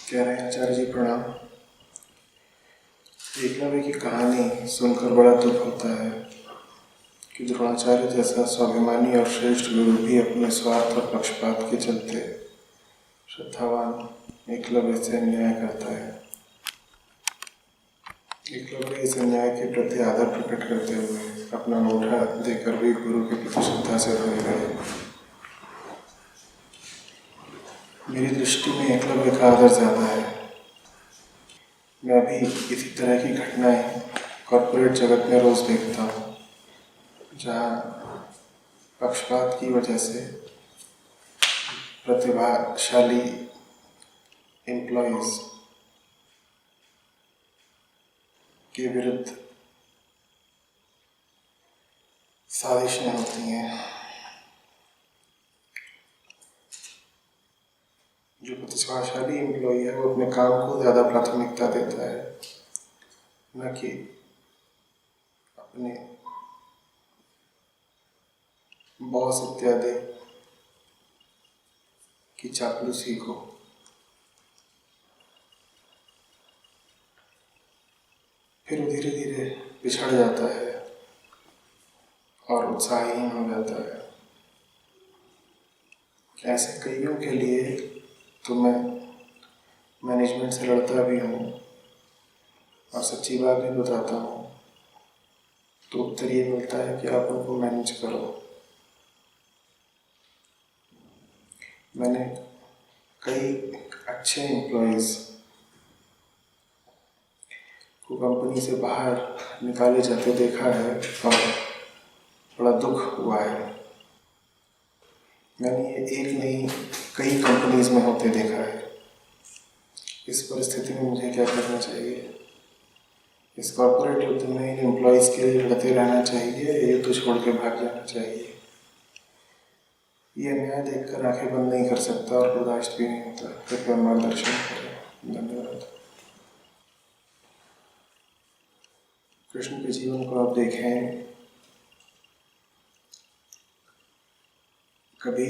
कह रहे हैं आचार्य जी प्रणाम। एकलव्य की कहानी सुनकर बड़ा दुख होता है कि द्रोणाचार्य जैसा स्वाभिमानी और श्रेष्ठ गुरु भी अपने स्वार्थ और पक्षपात के चलते श्रद्धावान एकलव्य से अन्याय करता है। एकलव्य इस अन्याय के प्रति आदर प्रकट करते हुए अपना अंगूठा देकर भी गुरु के प्रति श्रद्धा से रोए गए। मेरी दृष्टि में एकलव्य का आदर ज्यादा है। मैं भी इसी तरह की घटनाएं कॉर्पोरेट जगत में रोज देखता हूँ, जहाँ पक्षपात की वजह से प्रतिभाशाली एम्प्लॉयज के विरुद्ध साजिशें होती हैं। जो प्रतिभाशाली एम्प्लॉय है वो अपने काम को ज़्यादा प्राथमिकता देता है, न कि अपने बॉस इत्यादि की चापलूसी को। फिर वो धीरे धीरे पिछड़ जाता है और उत्साहहीन हो जाता है। ऐसे कईयों के लिए तो मैं मैनेजमेंट से लड़ता भी हूँ और सच्ची बात भी बताता हूँ, तो उत्तर ये मिलता है कि आप उनको मैनेज करो। मैंने कई अच्छे एम्प्लॉयज़ को कंपनी से बाहर निकाले जाते देखा है और बड़ा दुख हुआ है। मैंने ये एक नहीं कई कंपनीज में होते देखा है। इस परिस्थिति में मुझे क्या करना चाहिए? इस कॉर्पोरेट युद्ध में इन एम्प्लॉयज़ के लिए लड़ते रहना चाहिए या युद्ध छोड़ के भाग जाना चाहिए? ये अन्याय देखकर आंखें बंद नहीं कर सकता और बर्दाश्त भी नहीं होता। कृपया मार्गदर्शन करें। धन्यवाद। कृष्ण के जीवन को आप देखें, कभी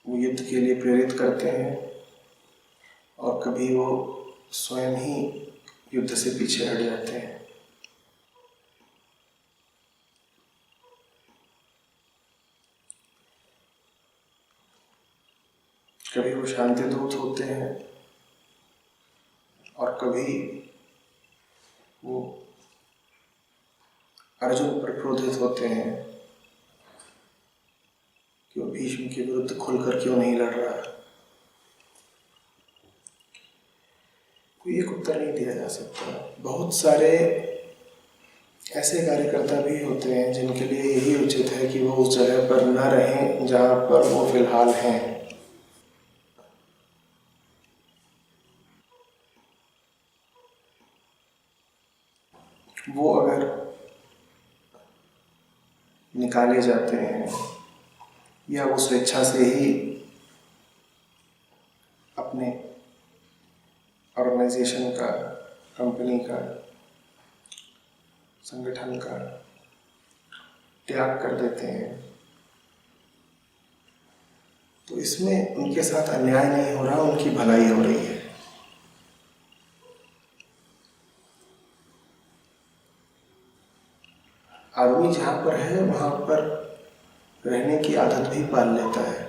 वो युद्ध के लिए प्रेरित करते हैं और कभी वो स्वयं ही युद्ध से पीछे हट जाते हैं। कभी वो शांति दूत होते हैं और कभी वो अर्जुन पर क्रोधित होते हैं कि वो भीष्म के विरुद्ध खुलकर क्यों नहीं लड़ रहा। कोई एक उत्तर नहीं दिया जा सकता। बहुत सारे ऐसे कार्यकर्ता भी होते हैं जिनके लिए यही उचित है कि वो उस जगह पर न रहें जहाँ पर वो फिलहाल हैं। वो अगर निकाले जाते हैं या वो स्वेच्छा से ही अपने ऑर्गेनाइजेशन का, कंपनी का, संगठन का त्याग कर देते हैं, तो इसमें उनके साथ अन्याय नहीं हो रहा, उनकी भलाई हो रही है। आदमी जहाँ पर है वहाँ पर रहने की आदत भी पाल लेता है।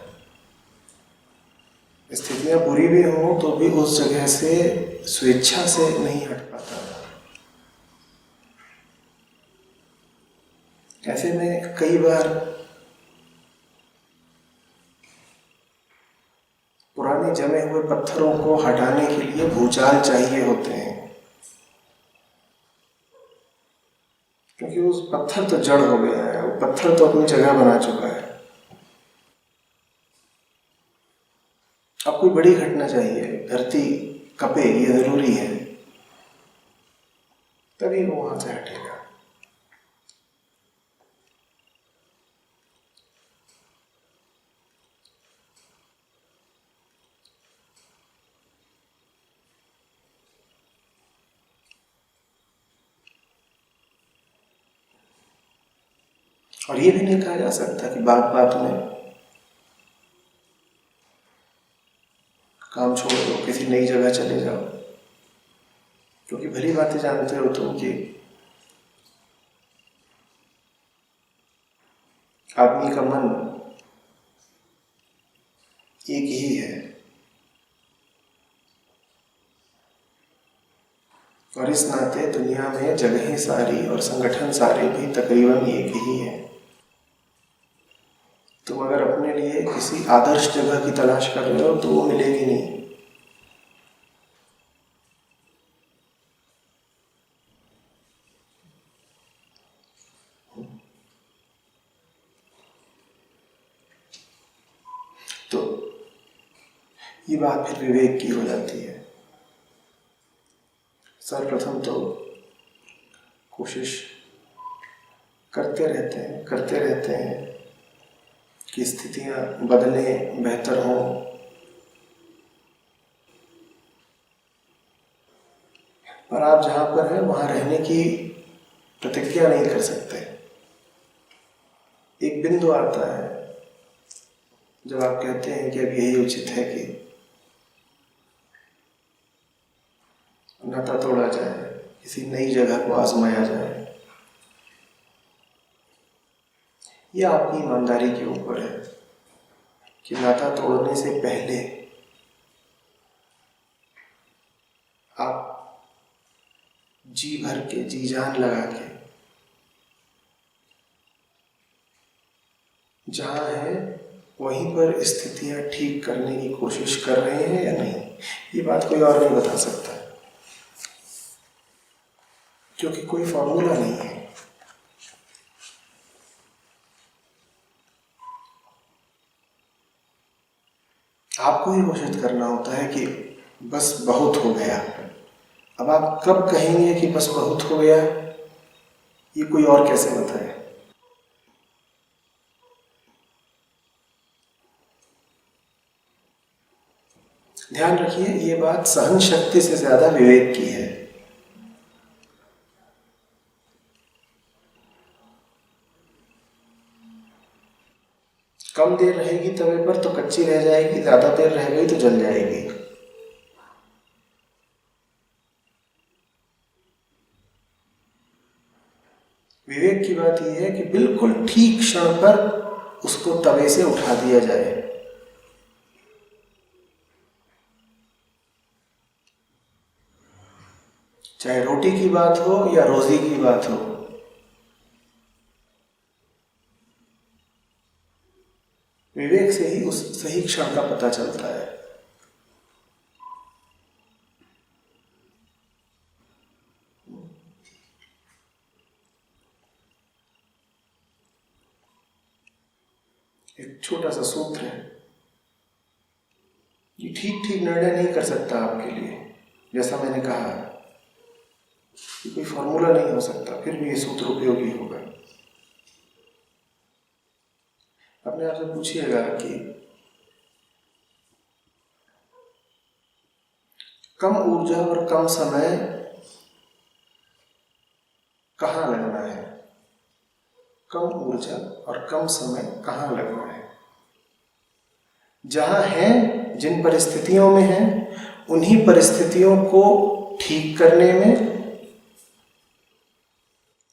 स्थितियाँ बुरी भी हों तो भी उस जगह से स्वेच्छा से नहीं हट पाता। ऐसे में कई बार पुराने जमे हुए पत्थरों को हटाने के लिए भूचाल चाहिए होते हैं, क्योंकि उस पत्थर तो जड़ हो गया है, वो पत्थर तो अपनी जगह बना चुका है। अब कोई बड़ी घटना चाहिए, धरती कपे, ये जरूरी है, तभी वो वहां से हटेगा। और ये भी नहीं कहा जा सकता कि बात बात में काम छोड़ दो, किसी नई जगह चले जाओ, क्योंकि भली बातें जानते हो तुम कि आदमी का मन एक ही है और इस नाते दुनिया में जगहें सारी और संगठन सारे भी तकरीबन एक ही हैं। तुम अगर अपने लिए किसी आदर्श जगह की तलाश कर रहे हो तो वो मिलेगी नहीं। तो ये बात फिर विवेक की हो जाती है। सर्वप्रथम तो कोशिश करते रहते हैं कि स्थितियां बदलें, बेहतर हों। पर आप जहाँ पर हैं वहाँ रहने की प्रतिज्ञा नहीं कर सकते। एक बिंदु आता है जब आप कहते हैं कि अब यही उचित है कि नाता तोड़ा जाए, किसी नई जगह को आजमाया जाए। यह आपकी ईमानदारी के ऊपर है कि नाता तोड़ने से पहले आप जी भर के, जी जान लगा के जहाँ है वहीं पर स्थितियां ठीक करने की कोशिश कर रहे हैं या नहीं, ये बात कोई और नहीं बता सकता, क्योंकि कोई फॉर्मूला नहीं है। आपको ही घोषित करना होता है कि बस बहुत हो गया। अब आप कब कहेंगे कि बस बहुत हो गया, ये कोई और कैसे बताए। ध्यान रखिए, ये बात सहन शक्ति से ज्यादा विवेक की है। कम देर रहेगी तवे पर तो कच्ची रह जाएगी, ज्यादा देर रह गई तो जल जाएगी। विवेक की बात यह है कि बिल्कुल ठीक क्षण पर उसको तवे से उठा दिया जाए। चाहे रोटी की बात हो या रोजी की बात हो, विवेक से ही उस सही क्षण का पता चलता है। एक छोटा सा सूत्र है, ये ठीक ठीक निर्णय नहीं कर सकता आपके लिए। जैसा मैंने कहा, ये कोई फॉर्मूला नहीं हो सकता, फिर भी ये सूत्र उपयोगी होगा। अपने आप से पूछिएगा कि कम ऊर्जा और कम समय कहाँ लगना है? कम ऊर्जा और कम समय कहाँ लगना है? जहाँ हैं, जिन परिस्थितियों में हैं, उन्हीं परिस्थितियों को ठीक करने में,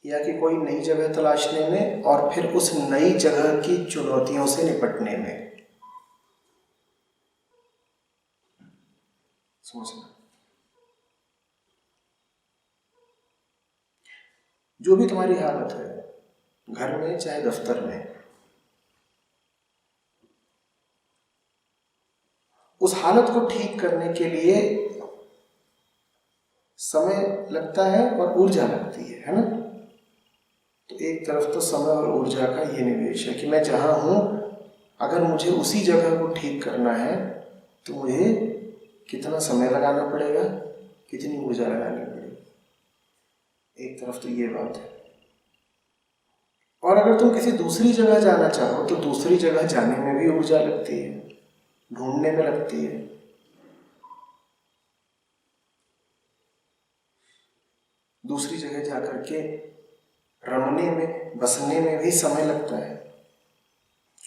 या कि कोई नई जगह तलाशने में और फिर उस नई जगह की चुनौतियों से निपटने में। सोचना, जो भी तुम्हारी हालत है, घर में चाहे दफ्तर में, उस हालत को ठीक करने के लिए समय लगता है और ऊर्जा लगती है ना? तो एक तरफ तो समय और ऊर्जा का ये निवेश है कि मैं जहां हूं, अगर मुझे उसी जगह को ठीक करना है तो मुझे कितना समय लगाना पड़ेगा, कितनी ऊर्जा लगानी पड़ेगी। एक तरफ तो ये बात है। और अगर तुम किसी दूसरी जगह जाना चाहो तो दूसरी जगह जाने में भी ऊर्जा लगती है, ढूंढने में लगती है। दूसरी जगह जाकर के रमने में, बसने में भी समय लगता है।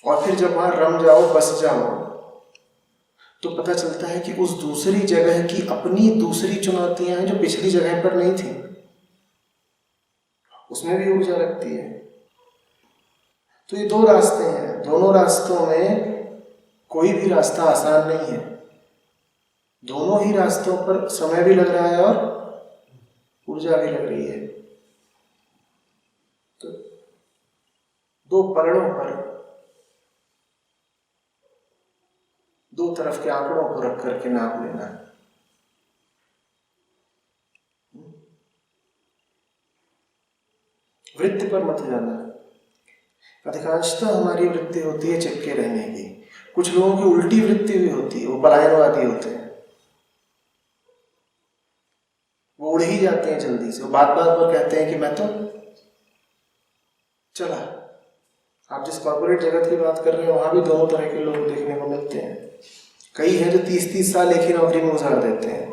और फिर जब वहां रम जाओ, बस जाओ, तो पता चलता है कि उस दूसरी जगह की अपनी दूसरी चुनौतियां हैं जो पिछली जगह पर नहीं थी, उसमें भी ऊर्जा लगती है। तो ये दो रास्ते हैं, दोनों रास्तों में कोई भी रास्ता आसान नहीं है, दोनों ही रास्तों पर समय भी लग रहा है और ऊर्जा भी लग रही है। तो दो पलड़ों पर, दो तरफ के आंकड़ों को रख करके नाप लेना है। वृत्ति पर मत जाना। अधिकांशतः हमारी वृत्ति होती है चिपके रहने की। कुछ लोगों की उल्टी वृत्ति भी होती है, वो पलायनवादी होते हैं, वो उड़ ही जाते हैं जल्दी से। वो बात बात पर कहते हैं कि मैं तो चला। आप जिस कॉर्पोरेट जगत की बात कर रहे हैं वहां भी दोनों तरह के लोग देखने को मिलते हैं। कई हैं जो 30-30 साल एक ही नौकरी में गुजार देते हैं,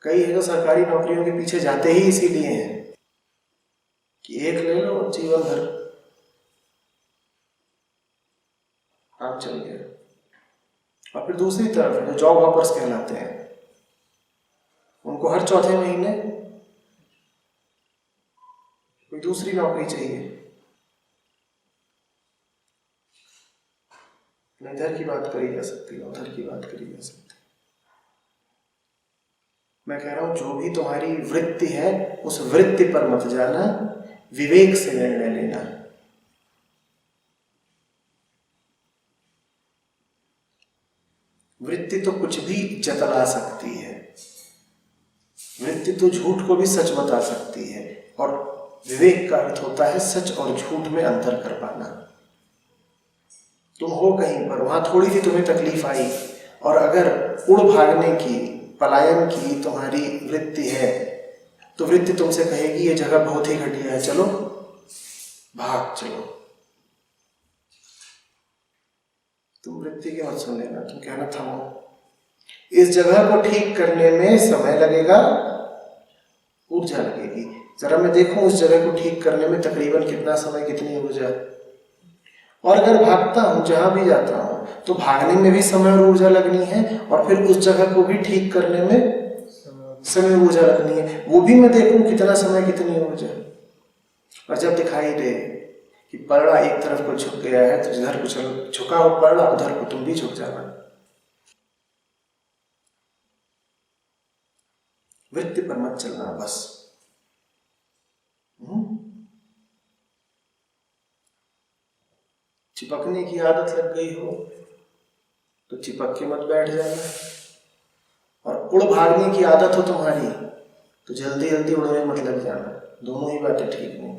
कई हैं जो सरकारी नौकरियों के पीछे जाते ही इसीलिए हैं कि एक ले लो जीवन भर काम चल गया। और फिर दूसरी तरफ जो जॉब हॉपर्स कहलाते हैं, उनको हर चौथे महीने कोई दूसरी नौकरी चाहिए। न इधर की बात करी जा सकती है, उधर की बात करी जा सकती है। मैं कह रहा हूं जो भी तुम्हारी वृत्ति है उस वृत्ति पर मत जाना, विवेक से निर्णय लेना। वृत्ति तो कुछ भी जतला सकती है, वृत्ति तो झूठ को भी सच बता सकती है, और विवेक का अर्थ होता है सच और झूठ में अंतर कर पाना। तुम हो कहीं पर, वहां थोड़ी सी तुम्हें तकलीफ आई, और अगर उड़ भागने की, पलायन की तुम्हारी वृत्ति है, तो वृत्ति तुमसे कहेगी ये जगह बहुत ही घटिया है, चलो भाग चलो। तुम वृत्ति की मत सुन लेना, तुम कहना थमो, इस जगह को ठीक करने में समय लगेगा, ऊर्जा लगेगी, जरा मैं देखूं उस जगह को ठीक करने में तकरीबन कितना समय, कितनी ऊर्जा। और अगर भागता हूं, जहां भी जाता हूं, तो भागने में भी समय और ऊर्जा लगनी है, और फिर उस जगह को भी ठीक करने में समय ऊर्जा लगनी है, वो भी मैं देखूं कितना समय कितनी ऊर्जा। और जब दिखाई दे कि पलड़ा एक तरफ को झुक गया है, तो जिधर को झुका हो पलड़ा उधर को तुम भी झुक जाना। वृत्ति पर मत चलना बस। चिपकने की आदत लग गई हो तो चिपक के मत बैठ जाना, और उड़ भागने की आदत हो तुम्हारी तो जल्दी जल्दी उड़ने मत लग जाना। दोनों ही बातें ठीक नहीं।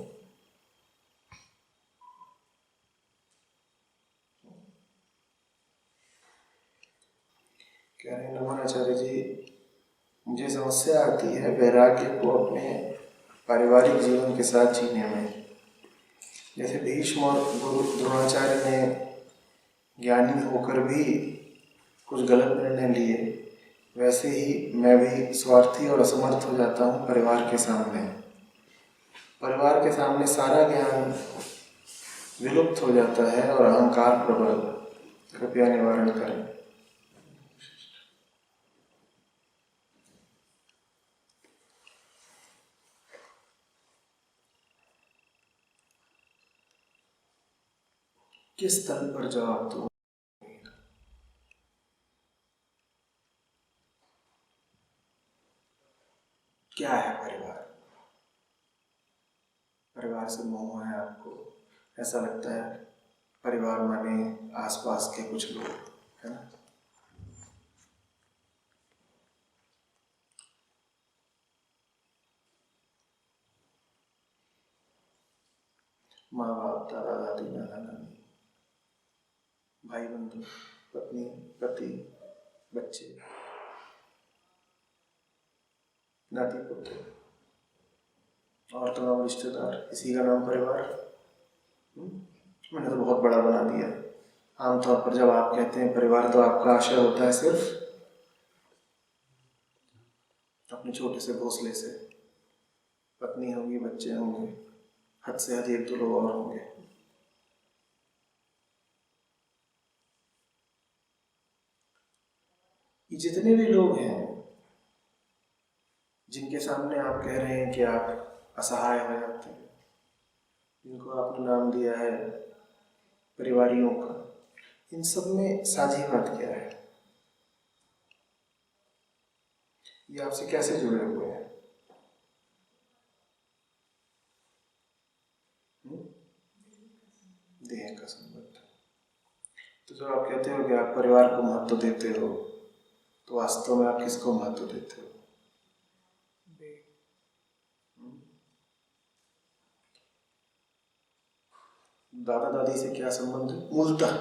कह रहे हैं नमन आचार्य जी, मुझे समस्या आती है वैराग्य को अपने पारिवारिक जीवन के साथ जीने में। जैसे भीष्म और गुरु द्रोणाचार्य ने ज्ञानी होकर भी कुछ गलत निर्णय लिए, वैसे ही मैं भी स्वार्थी और असमर्थ हो जाता हूँ परिवार के सामने। परिवार के सामने सारा ज्ञान विलुप्त हो जाता है और अहंकार प्रबल। कृपया निवारण करें। किस तल पर जवाब दूं? क्या है परिवार? परिवार से मोह है आपको, ऐसा लगता है परिवार माने आसपास के कुछ लोग, है ना। माँ बाप, दादा दादी, नाना नानी, भाई बंधु, पत्नी पति, बच्चे, नाती पोते और तमाम रिश्तेदार, इसी का नाम परिवार। मैंने तो बहुत बड़ा बना दिया। आमतौर पर जब आप कहते हैं परिवार, तो आपका आशय होता है सिर्फ अपने छोटे से घोंसले से। पत्नी होगी, बच्चे होंगे, हद से हद 1-2 लोग और होंगे। जितने भी लोग हैं जिनके सामने आप कह रहे हैं कि आप असहाय हो जाते हैं, जिनको आपने नाम दिया है परिवारियों का, इन सब में साझी बात क्या है? ये आपसे कैसे जुड़े हुए हैं? देह का संबंध। तो जो आप कहते हो कि आप परिवार को महत्व देते हो, तो वास्तव में आप किसको महत्व देते हो? दादा दादी से क्या संबंध है? मूलतः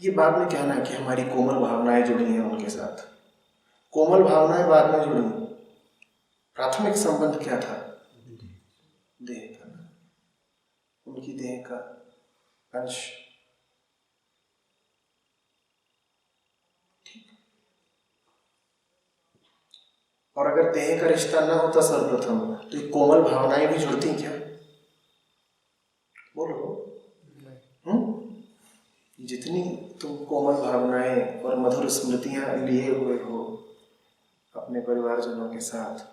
ये बाद में कहना है कि हमारी कोमल भावनाएं जुड़ी हैं उनके साथ। कोमल भावनाएं बाद में जुड़ी, प्राथमिक संबंध क्या था? देह का, उनकी देह का अंश। और अगर देह का रिश्ता न होता सर्वप्रथम, तो ये कोमल भावनाएं भी जुड़ती क्या? बोलो। जितनी तुम कोमल भावनाएं और मधुर स्मृतियां लिए हुए हो अपने परिवारजनों के साथ,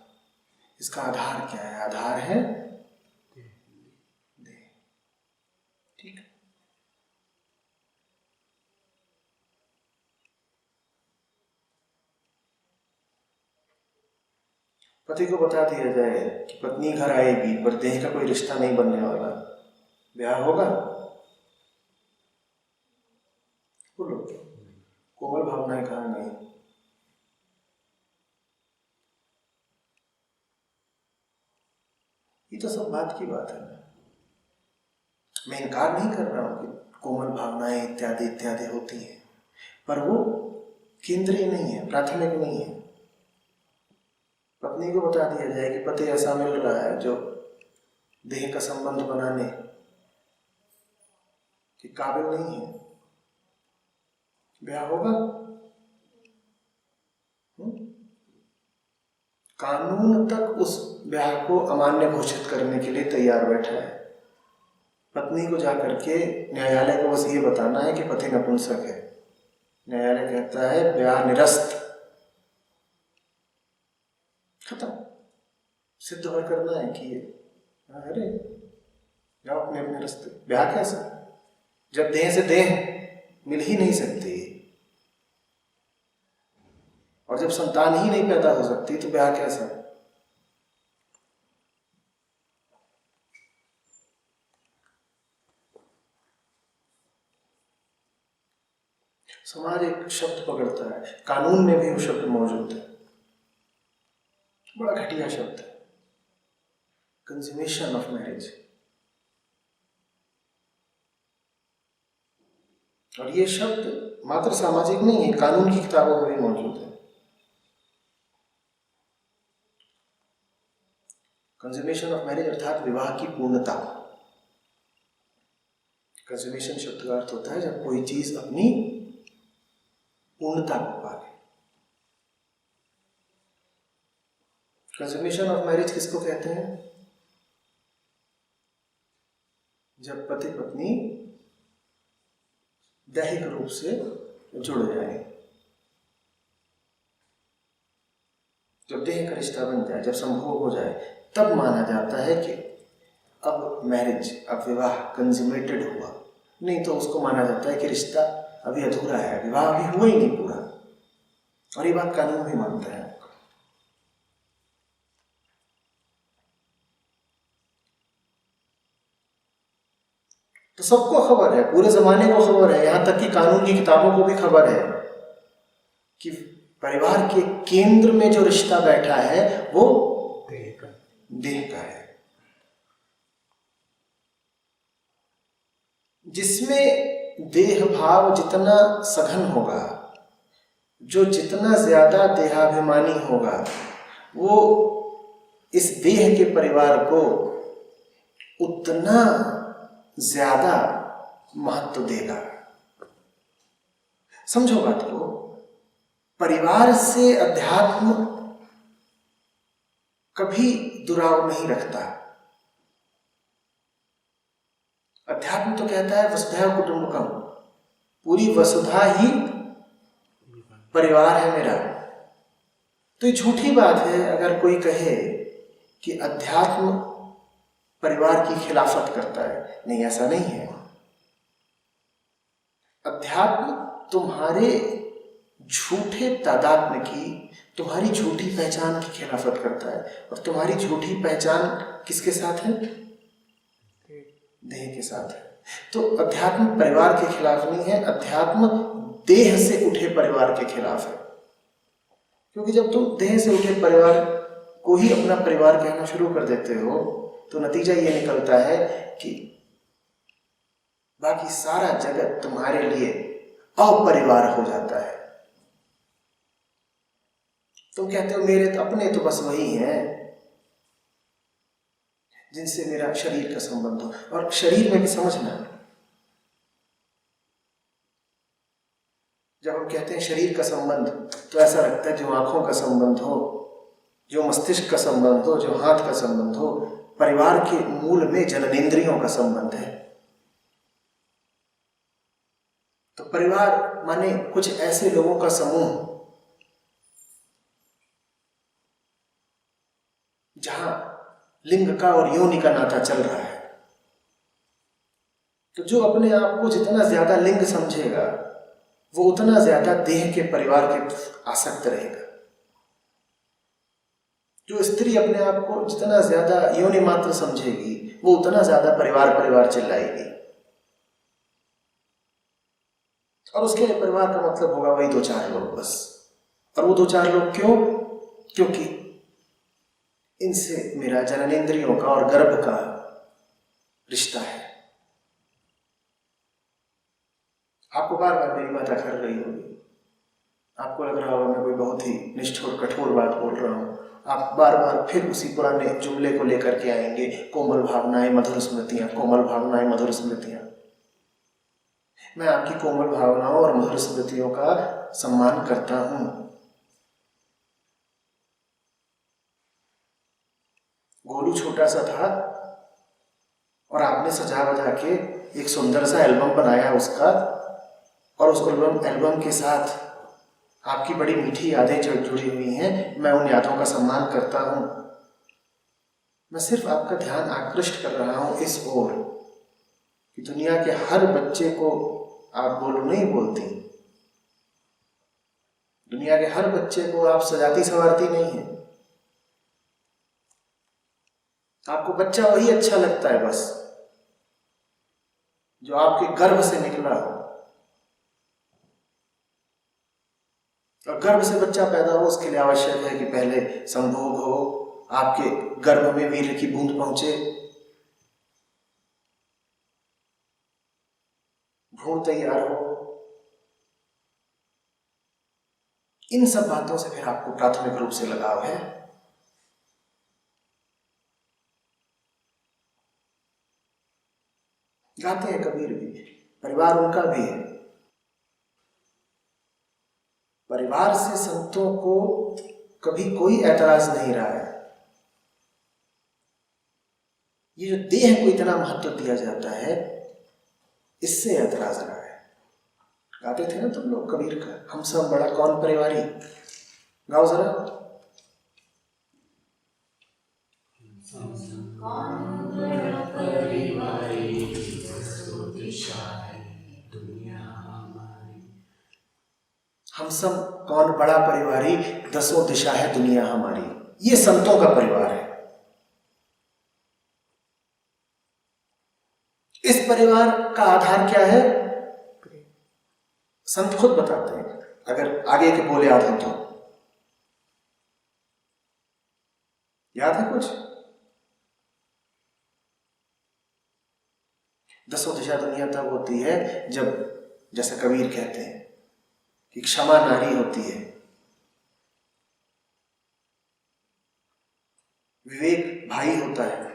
इसका आधार क्या है? आधार है देह। ठीक है। पति को बता दिया जाए कि पत्नी घर आएगी पर देह का कोई रिश्ता नहीं बनने वाला, ब्याह होगा? बोलो। कोमल भावनाएं कहाँ गई? ये तो सब बात की बात है। मैं इनकार नहीं कर रहा हूं कि कोमल भावनाएं इत्यादि इत्यादि होती हैं, पर वो केंद्रीय नहीं है, प्राथमिक नहीं है। पत्नी को बता दिया जाए कि पति ऐसा मिल रहा है जो देह का संबंध बनाने के काबिल नहीं है, ब्याह होगा? कानून तक उस ब्याह को अमान्य घोषित करने के लिए तैयार बैठा है। पत्नी को जाकर के न्यायालय को बस ये बताना है कि पति नपुंसक है, न्यायालय कहता है ब्याह निरस्त, खत्म। सिद्ध और करना है कि अरे जाओ अपने अपने रास्ते। ब्याह कैसा, जब देह से देह मिल ही नहीं सकती और जब संतान ही नहीं पैदा हो सकती, तो ब्याह कैसा? समाज एक शब्द पकड़ता है, कानून में भी वो शब्द मौजूद है, बड़ा घटिया शब्द है, कंज्यूमेशन ऑफ मैरिज। और ये शब्द मात्र सामाजिक नहीं है, कानून की किताबों में भी मौजूद है। कंज्यूमेशन ऑफ मैरिज अर्थात विवाह की पूर्णता। कंज्यूमेशन शब्द का अर्थ होता है जब कोई चीज अपनी पूर्णता को पाले। कंज्यूमेशन ऑफ मैरिज किसको कहते हैं? जब पति पत्नी दैहिक रूप से जुड़ जाए, जब देह का रिश्ता बन जाए, जब संभोग हो जाए, तब माना जाता है कि अब मैरिज, अब विवाह कंज्यूमेटेड हुआ। नहीं तो उसको माना जाता है कि रिश्ता अभी अधूरा है, विवाह अभी हुआ ही नहीं पूरा। और ये बात कानून भी मानता है। तो सबको खबर है, पूरे जमाने को खबर है, यहां तक कि कानून की किताबों को भी खबर है कि परिवार के केंद्र में जो रिश्ता बैठा है वो देह का है, जिसमें देह भाव जितना सघन होगा, जो जितना ज्यादा देहाभिमानी होगा, वो इस देह के परिवार को उतना ज्यादा महत्व देगा। समझो बात को, परिवार से अध्यात्म कभी दुराव नहीं रखता। अध्यात्म तो कहता है वसुधैव कुटुंबकम, पूरी वसुधा ही परिवार है मेरा। तो ये झूठी बात है अगर कोई कहे कि अध्यात्म परिवार की खिलाफत करता है। नहीं, ऐसा नहीं है। अध्यात्म तुम्हारे झूठे तादात्म्य की, तुम्हारी झूठी पहचान की खिलाफत करता है। और तुम्हारी झूठी पहचान किसके साथ है? देह के साथ है। तो अध्यात्म परिवार के खिलाफ नहीं है, अध्यात्म देह से उठे परिवार के खिलाफ है। क्योंकि जब तुम देह से उठे परिवार को ही अपना परिवार कहना शुरू कर देते हो तो नतीजा ये निकलता है कि बाकी सारा जगत तुम्हारे लिए अपरिवार हो जाता है। तुम कहते हो मेरे तो अपने तो बस वही हैं जिनसे मेरा शरीर का संबंध हो। और शरीर में भी समझना, जब हम कहते हैं शरीर का संबंध तो ऐसा लगता है जो आंखों का संबंध हो, जो मस्तिष्क का संबंध हो, जो हाथ का संबंध हो। परिवार के मूल में जननेंद्रियों का संबंध है। तो परिवार माने कुछ ऐसे लोगों का समूह जहां लिंग का और योनि का नाता चल रहा है। तो जो अपने आप को जितना ज्यादा लिंग समझेगा वो उतना ज्यादा देह के परिवार के आसक्त रहेगा। जो स्त्री अपने आप को जितना ज्यादा योनि मात्र समझेगी वो उतना ज्यादा परिवार परिवार चिल्लाएगी। और उसके लिए परिवार का मतलब होगा वही 2-4 लोग बस। और वो 2-4 लोग क्यों? क्योंकि इनसे मेरा जननेंद्रियों का और गर्भ का रिश्ता है। आपको बार बार मेरी बात कर रही होगी, आपको लग रहा होगा मैं कोई बहुत ही निष्ठुर कठोर बात बोल रहा हूं। आप बार बार फिर उसी पुराने जुमले को लेकर के आएंगे, कोमल भावनाएं मधुर स्मृतियां, कोमल भावनाएं मधुर स्मृतियां। मैं आपकी कोमल भावनाओं और मधुर स्मृतियों का सम्मान करता हूं। गोलू छोटा सा था और आपने सजा वजा के एक सुंदर सा एल्बम बनाया उसका, और उस एल्बम के साथ आपकी बड़ी मीठी यादें जुड़ी हुई हैं। मैं उन यादों का सम्मान करता हूं। मैं सिर्फ आपका ध्यान आकृष्ट कर रहा हूं इस ओर कि दुनिया के हर बच्चे को आप गोलू नहीं बोलती, दुनिया के हर बच्चे को आप सजाती संवारती नहीं है। आपको बच्चा वही अच्छा लगता है बस जो आपके गर्भ से निकला हो। और गर्भ से बच्चा पैदा हो उसके लिए आवश्यक है कि पहले संभोग हो, आपके गर्भ में वीर्य की बूंद पहुंचे, भ्रूण तैयार हो। इन सब बातों से फिर आपको प्राथमिक रूप से लगाव है। गाते हैं कबीर भी, परिवार उनका भी है। परिवार से संतों को कभी कोई ऐतराज नहीं रहा है। ये जो देह को इतना महत्व दिया जाता है इससे ऐतराज रहा है। गाते थे ना तुम लोग कबीर का, हम सब बड़ा कौन परिवारी। गाओ जरा। हम सब कौन बड़ा परिवारी, 10 दिशा है दुनिया हमारी। ये संतों का परिवार है। इस परिवार का आधार क्या है? संत खुद बताते हैं, अगर आगे के बोले याद हो तो। याद है कुछ? 10 दिशा दुनिया तब होती है जब, जैसे कबीर कहते हैं कि क्षमा नारी होती है, विवेक भाई होता है,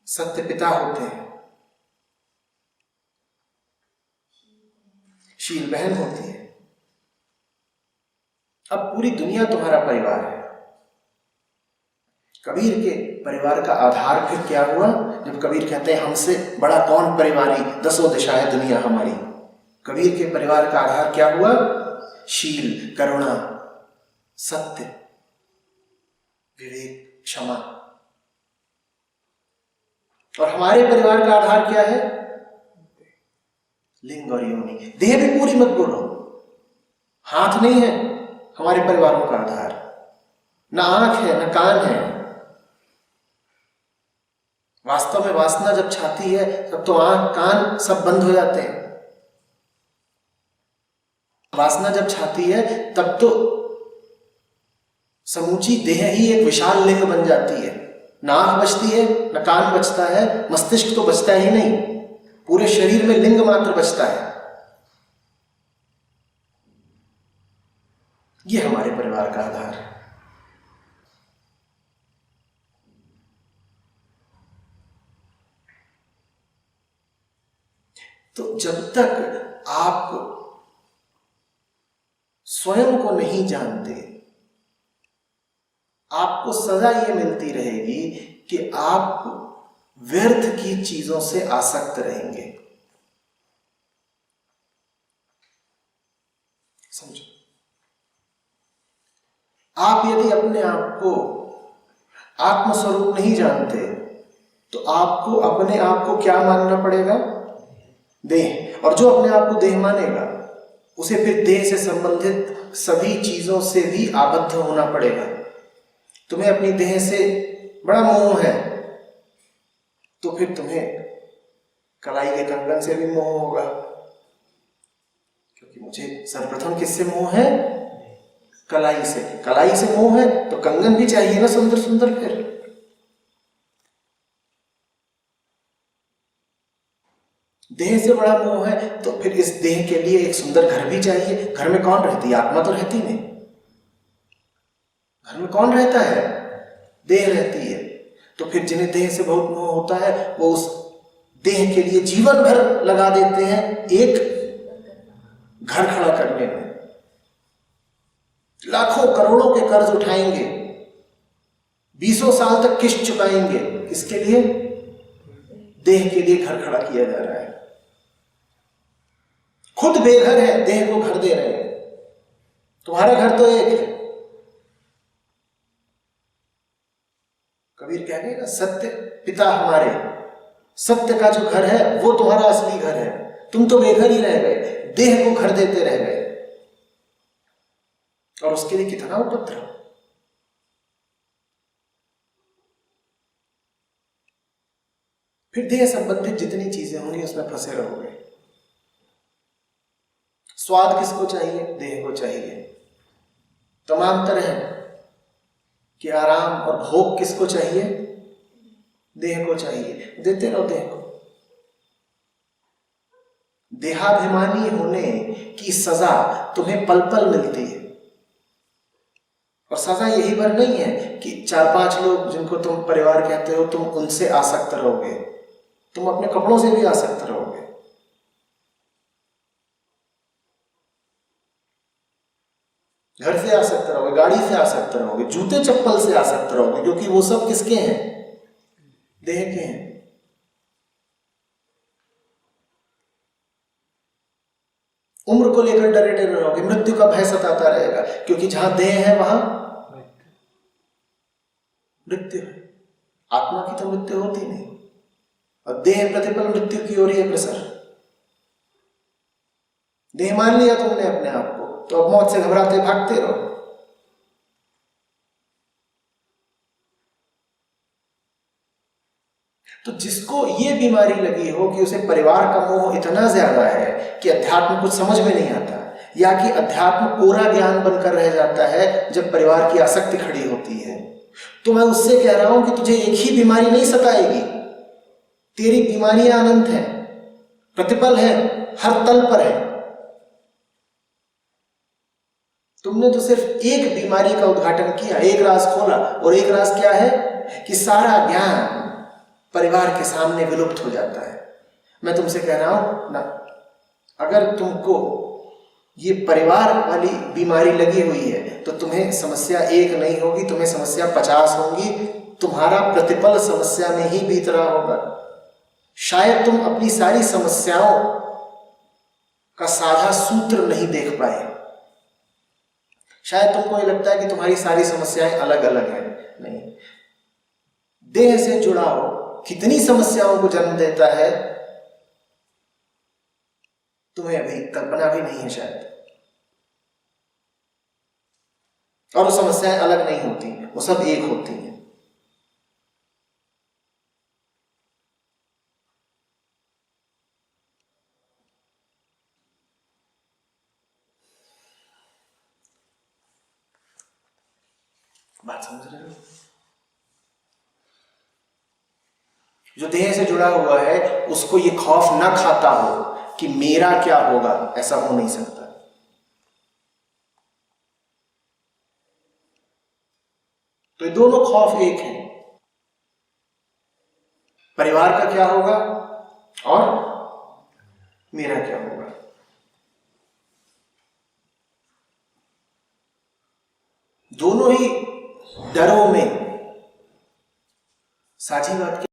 सत्य पिता होते हैं, शील बहन होती है। अब पूरी दुनिया तुम्हारा परिवार है। कबीर के परिवार का आधार फिर क्या हुआ? जब कबीर कहते हैं हमसे बड़ा कौन परिवारी, 10 दिशा है दुनिया हमारी। कबीर के परिवार का आधार क्या हुआ? शील, करुणा, सत्य, विवेक, क्षमा। और हमारे परिवार का आधार क्या है? लिंग और योनि। देह भी पूरी मत बोलो, हाथ नहीं है हमारे परिवारों का आधार, ना आंख है, ना कान है। वास्तव में वासना जब छाती है तब तो आंख कान सब बंद हो जाते हैं। वासना जब छाती है तब तो समूची देह ही एक विशाल लिंग बन जाती है। ना आंख बचती है, ना कान बचता है, मस्तिष्क तो बचता ही नहीं, पूरे शरीर में लिंग मात्र बचता है। ये हमारे परिवार का आधार है। तो जब तक आप स्वयं को नहीं जानते, आपको सजा ये मिलती रहेगी कि आप व्यर्थ की चीजों से आसक्त रहेंगे। समझो, आप यदि अपने आप को आत्मस्वरूप नहीं जानते तो आपको अपने आप को क्या मानना पड़ेगा? देह। और जो अपने आप को देह मानेगा उसे फिर देह से संबंधित सभी चीजों से भी आबद्ध होना पड़ेगा। तुम्हें अपनी देह से बड़ा मोह है तो फिर तुम्हें कलाई के कंगन से भी मोह होगा, क्योंकि मुझे सर्वप्रथम किससे मोह है? कलाई से। कलाई से मोह है तो कंगन भी चाहिए ना सुंदर सुंदर। फिर देह से बड़ा मोह है तो फिर इस देह के लिए एक सुंदर घर भी चाहिए। घर में कौन रहती है? आत्मा तो रहती नहीं। घर में कौन रहता है? देह रहती है। तो फिर जिन्हें देह से बहुत मोह होता है वो उस देह के लिए जीवन भर लगा देते हैं एक घर खड़ा करने में। लाखों करोड़ों के कर्ज उठाएंगे, 20 साल तक किश्त चुकाएंगे। किसके लिए? देह के लिए घर खड़ा किया जा रहा है। खुद बेघर है, देह को घर दे रहे हैं। तुम्हारा घर तो एक है। कबीर कह गए ना, सत्य पिता हमारे, सत्य का जो घर है वो तुम्हारा असली घर है। तुम तो बेघर ही रह गए, देह को घर देते रह गए, और उसके लिए कितना उपद्रव। फिर देह संबंधित जितनी चीजें होंगी उसमें फंसे रहोगे। स्वाद किसको चाहिए? देह को चाहिए। तमाम तरह कि आराम और भोग किसको चाहिए? देह को चाहिए। देते रहो देह को। देहाभिमानी होने की सजा तुम्हें पल पल मिलती है, और सजा यही भर नहीं है कि 4-5 लोग जिनको तुम परिवार कहते हो तुम उनसे आसक्त रहोगे। तुम अपने कपड़ों से भी आसक्त रहोगे। घर से आसक्त रहोगे, गाड़ी से आसक्त रहोगे, जूते चप्पल से आसक्त रहोगे, क्योंकि वो सब किसके हैं? देह के हैं। उम्र को लेकर डरे डरे रहोगे, मृत्यु का भय सताता रहेगा, क्योंकि जहां देह है वहां मृत्यु है। आत्मा की तो मृत्यु होती नहीं, और देह प्रतिपल मृत्यु की ओर ही अग्रसर। देह मान लिया तुमने अपने आप को, तो अब मौत से घबराते भागते रहो। तो जिसको ये बीमारी लगी हो कि उसे परिवार का मोह इतना ज्यादा है कि अध्यात्म कुछ समझ में नहीं आता, या कि अध्यात्म कोरा ज्ञान बनकर रह जाता है जब परिवार की आसक्ति खड़ी होती है, तो मैं उससे कह रहा हूं कि तुझे एक ही बीमारी नहीं सताएगी। तेरी बीमारियां अनंत हैं, प्रतिपल है, हर तल पर है। तुमने तो सिर्फ एक बीमारी का उद्घाटन किया, एक राज खोला, और एक राज क्या है कि सारा ज्ञान परिवार के सामने विलुप्त हो जाता है। मैं तुमसे कह रहा हूं ना, अगर तुमको ये परिवार वाली बीमारी लगी हुई है तो तुम्हें समस्या एक नहीं होगी, तुम्हें समस्या 50 होंगी। तुम्हारा प्रतिपल समस्या में ही बीत रहा होगा। शायद तुम अपनी सारी समस्याओं का साझा सूत्र नहीं देख पाए, शायद तुमको ये लगता है कि तुम्हारी सारी समस्याएं अलग अलग हैं। नहीं, देह से जुड़ाव कितनी समस्याओं को जन्म देता है तुम्हें अभी कल्पना भी नहीं है शायद। और वो समस्याएं अलग नहीं होती, वो सब एक होती हैं। बात समझ रहे हो? जो देह से जुड़ा हुआ है उसको ये खौफ न खाता हो कि मेरा क्या होगा, ऐसा हो नहीं सकता। तो ये दोनों खौफ एक हैं। परिवार का क्या होगा और मेरा क्या होगा। दोनों ही डरों में साझी बात क्या?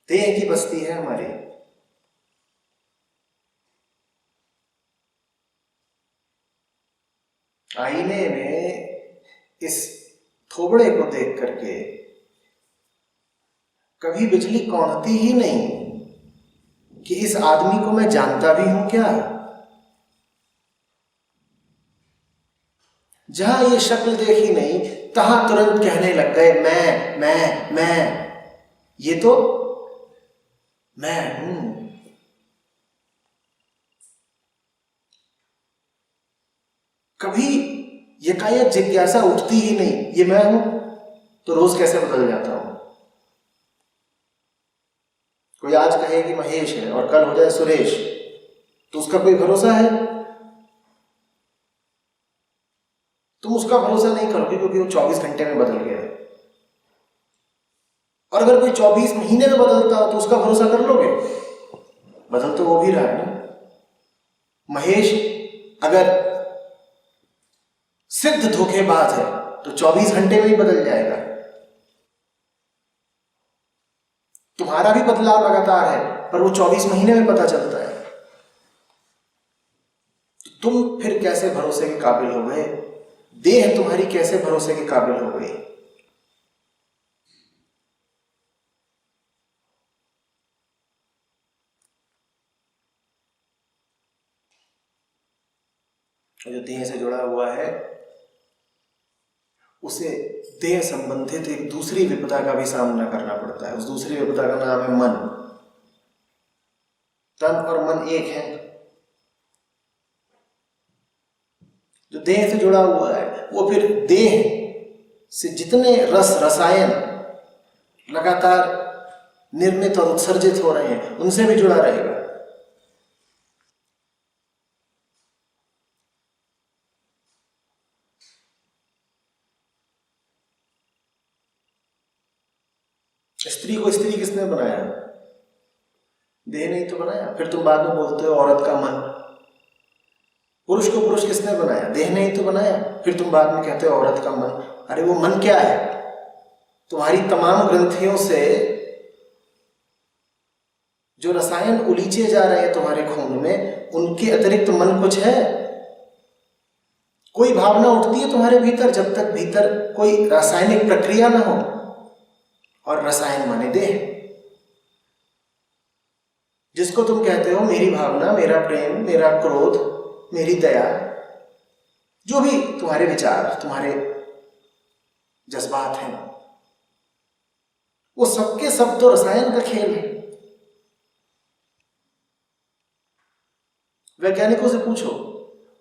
देह की बस्ती है हमारी। आईने में इस थोबड़े को देख करके कभी बिजली कौंधती ही नहीं कि इस आदमी को मैं जानता भी हूं क्या। जहां ये शक्ल देखी नहीं तहां तुरंत कहने लग गए मैं। ये तो मैं हूं। कभी यकायक जिज्ञासा उठती ही नहीं, ये मैं हूं तो रोज कैसे बदल जाता हूं। कोई आज कहे कि महेश है और कल हो जाए सुरेश, तो उसका कोई भरोसा है? तुम उसका भरोसा नहीं करोगे क्योंकि वो 24 घंटे में बदल गया। और अगर कोई 24 महीने में बदलता हो तो उसका भरोसा कर लोगे? बदल तो वो भी रहा है ना। महेश अगर सिद्ध धोखेबाज है तो 24 घंटे में ही बदल जाएगा। तुम्हारा भी बदलाव लगातार है पर वो 24 महीने में पता चलता है। तो तुम फिर कैसे भरोसे के काबिल हो गए? देह तुम्हारी कैसे भरोसे के काबिल हो गई? जो देह से जुड़ा हुआ है उसे देह संबंधित एक दूसरी विपदा का भी सामना करना पड़ता है। उस दूसरी विपदा का नाम है मन। तन और मन एक है। जो देह से जुड़ा हुआ है वो फिर देह से जितने रस रसायन लगातार निर्मित और उत्सर्जित हो रहे हैं उनसे भी जुड़ा रहेगा। स्त्री को स्त्री किसने बनाया? देह नहीं तो बनाया। फिर तुम बाद में बोलते हो औरत का मन। पुरुष को पुरुष किसने बनाया? देह नहीं तो बनाया। फिर तुम बाद में कहते हो औरत का मन। अरे वो मन क्या है? तुम्हारी तमाम ग्रंथियों से जो रसायन उलीचे जा रहे हैं तुम्हारे खून में, उनके अतिरिक्त मन कुछ है? कोई भावना उठती है तुम्हारे भीतर जब तक भीतर कोई रासायनिक प्रक्रिया ना हो। और रसायन माने देह, जिसको तुम कहते हो मेरी भावना, मेरा प्रेम, मेरा क्रोध, मेरी दया, जो भी तुम्हारे विचार, तुम्हारे जज्बात हैं, वो सबके सब तो रसायन का खेल है। वैज्ञानिकों से पूछो,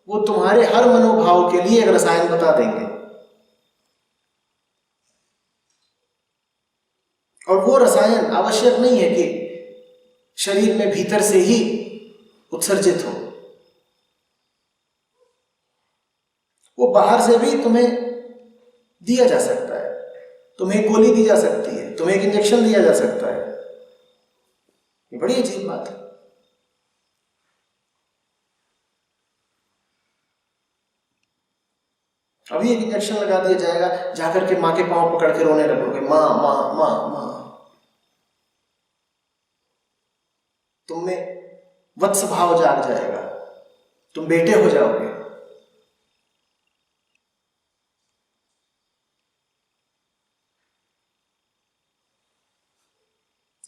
वो तुम्हारे हर मनोभाव के लिए एक रसायन बता देंगे। और वो रसायन आवश्यक नहीं है कि शरीर में भीतर से ही उत्सर्जित हो। वो बाहर से भी तुम्हें दिया जा सकता है। तुम्हें गोली दी जा सकती है, तुम्हें एक इंजेक्शन दिया जा सकता है। ये बड़ी अजीब बात है। अभी एक इंजेक्शन लगा दिया जाएगा, जाकर के माँ के पांव पकड़ के रोने लगोगे, माँ माँ माँ माँ। तुम में वत्स भाव जाग जाएगा, तुम बेटे हो जाओगे।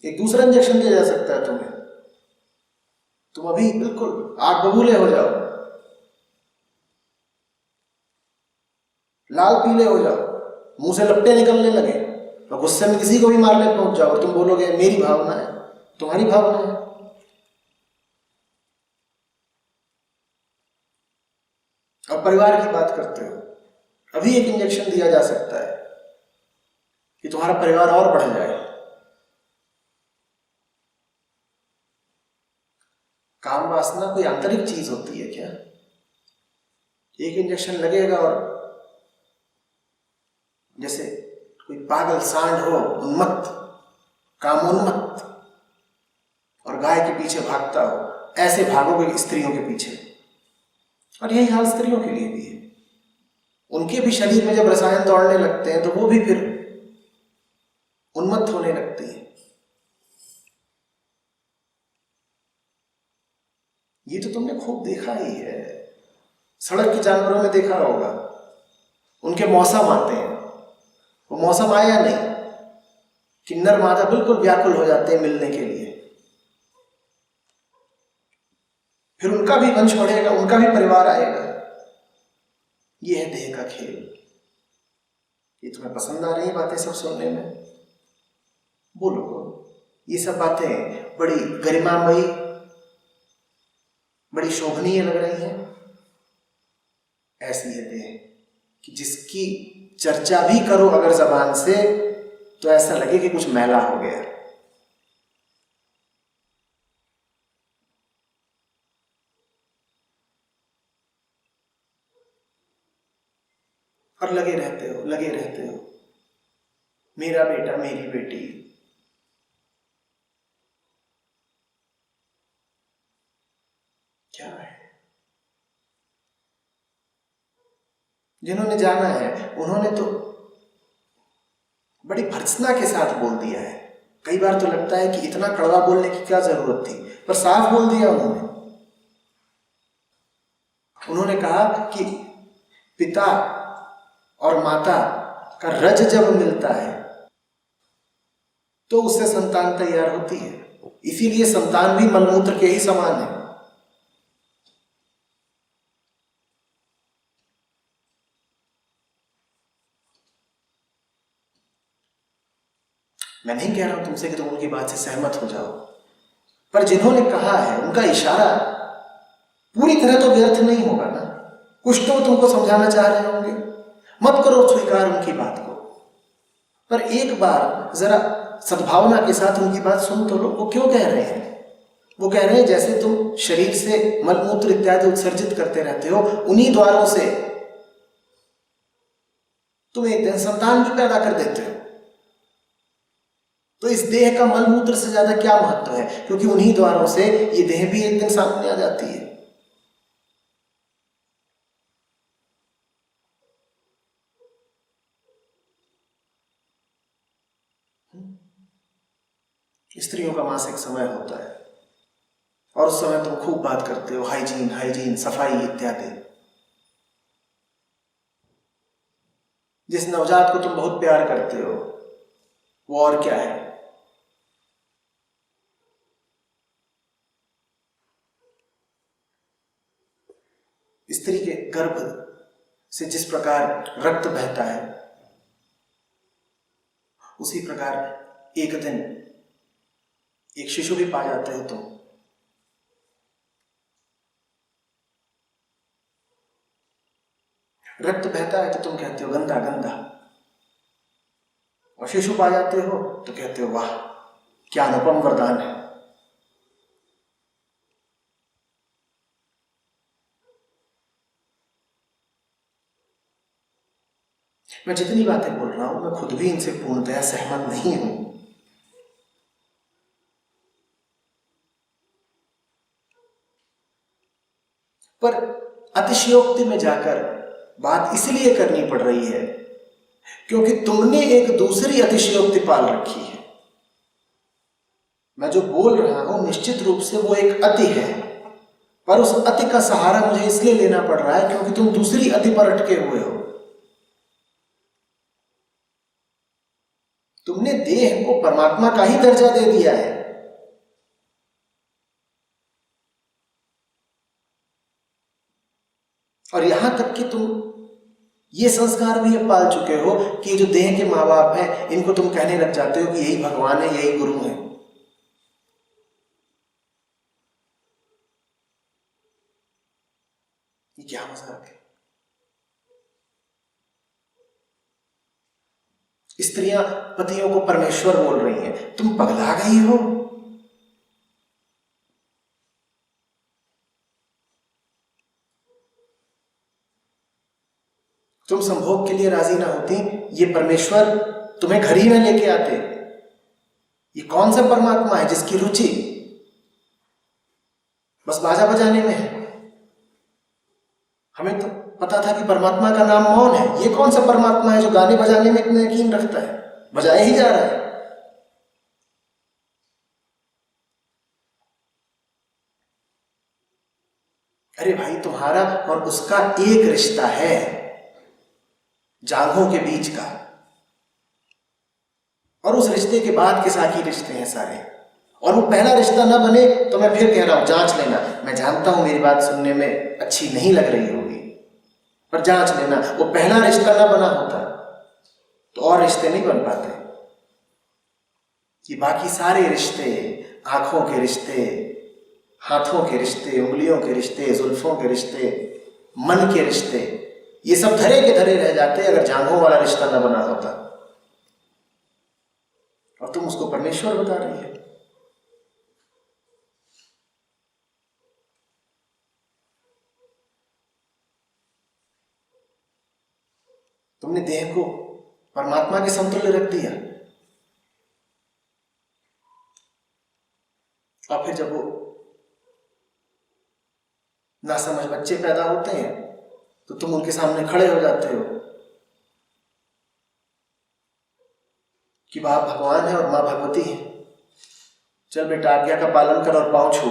एक दूसरा इंजेक्शन दिया जा सकता है तुम्हें, तुम अभी बिल्कुल आग बबूले हो जाओ, लाल पीले हो जाओ, मुंह से लपटे निकलने लगे और गुस्से में किसी को भी मारने पहुंच जाओ और तुम बोलोगे मेरी भावना है, तुम्हारी भावना है। अब परिवार की बात करते हो, अभी एक इंजेक्शन दिया जा सकता है कि तुम्हारा परिवार और बढ़ जाए। काम वासना कोई आंतरिक चीज होती है क्या? एक इंजेक्शन लगेगा और जैसे कोई पागल सांड हो, उन्मत्त, कामोन्मत्त, और गाय के पीछे भागता हो, ऐसे भागोगे स्त्रियों के पीछे। और यही हाल स्त्रियों के लिए भी है, उनके भी शरीर में जब रसायन दौड़ने लगते हैं तो वो भी फिर उन्मत्त होने लगती है। ये तो तुमने खूब देखा ही है, सड़क के जानवरों में देखा होगा, उनके मौसम आते हैं, वो मौसम आया नहीं, किन्नर मादा बिल्कुल व्याकुल हो जाते हैं मिलने के लिए, फिर उनका भी वंश बढ़ेगा, उनका भी परिवार आएगा। ये है देह का खेल। ये तुम्हें पसंद आ रही बातें सब सुनने में? बोलो, ये सब बातें बड़ी गरिमामयी, बड़ी शोभनीय लग रही हैं? ऐसी है देह कि जिसकी चर्चा भी करो अगर जबान से तो ऐसा लगे कि कुछ मैला हो गया। और लगे रहते हो, मेरा बेटा, मेरी बेटी। क्या है? जिन्होंने जाना है उन्होंने तो बड़ी भर्त्सना के साथ बोल दिया है। कई बार तो लगता है कि इतना कड़वा बोलने की क्या जरूरत थी, पर साफ बोल दिया उन्होंने। उन्होंने कहा कि पिता और माता का रज जब मिलता है तो उससे संतान तैयार होती है, इसीलिए संतान भी मलमूत्र के ही समान है। मैं नहीं कह रहा हूं तुमसे कि तुम उनकी बात से सहमत हो जाओ, पर जिन्होंने कहा है उनका इशारा पूरी तरह तो व्यर्थ नहीं होगा ना। कुछ तो तुमको समझाना चाह रहे होंगे। मत करो स्वीकार उनकी बात को, पर एक बार जरा सद्भावना के साथ उनकी बात सुन तो लो। वो क्यों कह रहे हैं? वो कह रहे हैं जैसे तुम शरीर से मलमूत्र इत्यादि उत्सर्जित करते रहते हो, उन्हीं द्वारों से तुम एक दिन संतान भी पैदा कर देते हो। तो इस देह का मलमूत्र से ज्यादा क्या महत्व है, क्योंकि उन्हीं द्वारों से ये देह भी एक दिन सामने आ जाती है। स्त्रियों का मासिक समय होता है और उस समय तुम खूब बात करते हो हाइजीन, सफाई इत्यादि। जिस नवजात को तुम बहुत प्यार करते हो वो और क्या है, स्त्री के गर्भ से जिस प्रकार रक्त बहता है उसी प्रकार एक दिन एक शिशु भी पा जाते हो तुम। रक्त बहता है तो तुम कहते हो गंदा गंदा, और शिशु पा जाते हो तो कहते हो वाह क्या अनुपम वरदान है। मैं जितनी बातें बोल रहा हूं मैं खुद भी इनसे पूर्णतया सहमत नहीं हूं, पर अतिशयोक्ति में जाकर बात इसलिए करनी पड़ रही है क्योंकि तुमने एक दूसरी अतिशयोक्ति पाल रखी है। मैं जो बोल रहा हूं निश्चित रूप से वो एक अति है, पर उस अति का सहारा मुझे इसलिए लेना पड़ रहा है क्योंकि तुम दूसरी अति पर अटके हुए हो। तुमने देह को परमात्मा का ही दर्जा दे दिया है। और यहां तक कि तुम ये संस्कार भी अब पाल चुके हो कि जो देह के माँ बाप हैं इनको तुम कहने लग जाते हो कि यही भगवान है, यही गुरु है। ये क्या मजाक है? स्त्रियां पतियों को परमेश्वर बोल रही हैं, तुम पगला गई हो। तुम संभोग के लिए राजी ना होती, ये परमेश्वर तुम्हें घर ही में लेके आते। ये कौन सा परमात्मा है जिसकी रुचि बस बाजा बजाने में है? हमें तो पता था कि परमात्मा का नाम मौन है। ये कौन सा परमात्मा है जो गाने बजाने में इतना यकीन रखता है, बजाए ही जा रहा है। अरे भाई, तुम्हारा और उसका एक रिश्ता है जांघों के बीच का, और उस रिश्ते के बाद के साथी रिश्ते हैं सारे। और वो पहला रिश्ता ना बने तो मैं फिर कह रहा हूं, जांच लेना। मैं जानता हूं मेरी बात सुनने में अच्छी नहीं लग रही होगी, पर जांच लेना। वो पहला रिश्ता ना बना होता तो और रिश्ते नहीं बन पाते। ये बाकी सारे रिश्ते, आंखों के रिश्ते, हाथों के रिश्ते, उंगलियों के रिश्ते, जुल्फों के रिश्ते, मन के रिश्ते, ये सब धरे के धरे रह जाते अगर जांघों वाला रिश्ता ना बना होता। और तुम उसको परमेश्वर बता रही है। तुमने देह को परमात्मा के समतुल्य रख दिया। और फिर जब वो नासमझ बच्चे पैदा होते हैं तो तुम उनके सामने खड़े हो जाते हो कि बाप भगवान है और मां भगवती है, चल बेटा आज्ञा का पालन कर और पांव छू।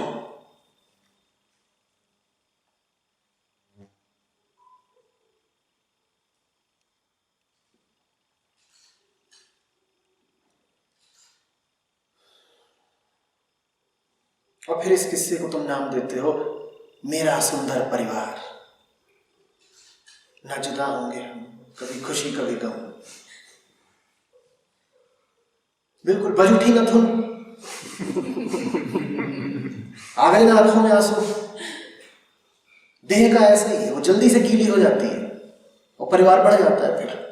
और फिर इस किस्से को तुम नाम देते हो मेरा सुंदर परिवार। ना जुदा होंगे हम, कभी खुशी कभी गम। बिल्कुल बज उठी ना धुन, आ गए ना आंखों में आंसू। देह का ऐसा ही है, वो जल्दी से गीली हो जाती है और परिवार बढ़ जाता है। फिर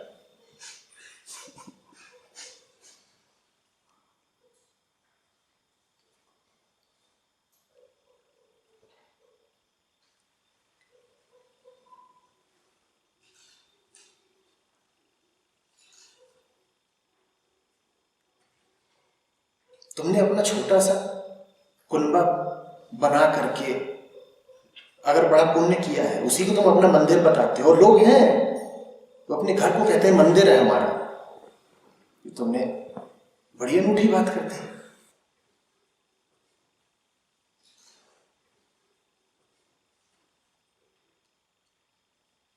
तुमने अपना छोटा सा कुनबा बना करके अगर बड़ा पुण्य किया है, उसी को तुम अपना मंदिर बताते हो। और लोग हैं वो अपने घर को कहते हैं मंदिर है हमारा। ये तुमने बड़ी अनूठी बात करते हैं।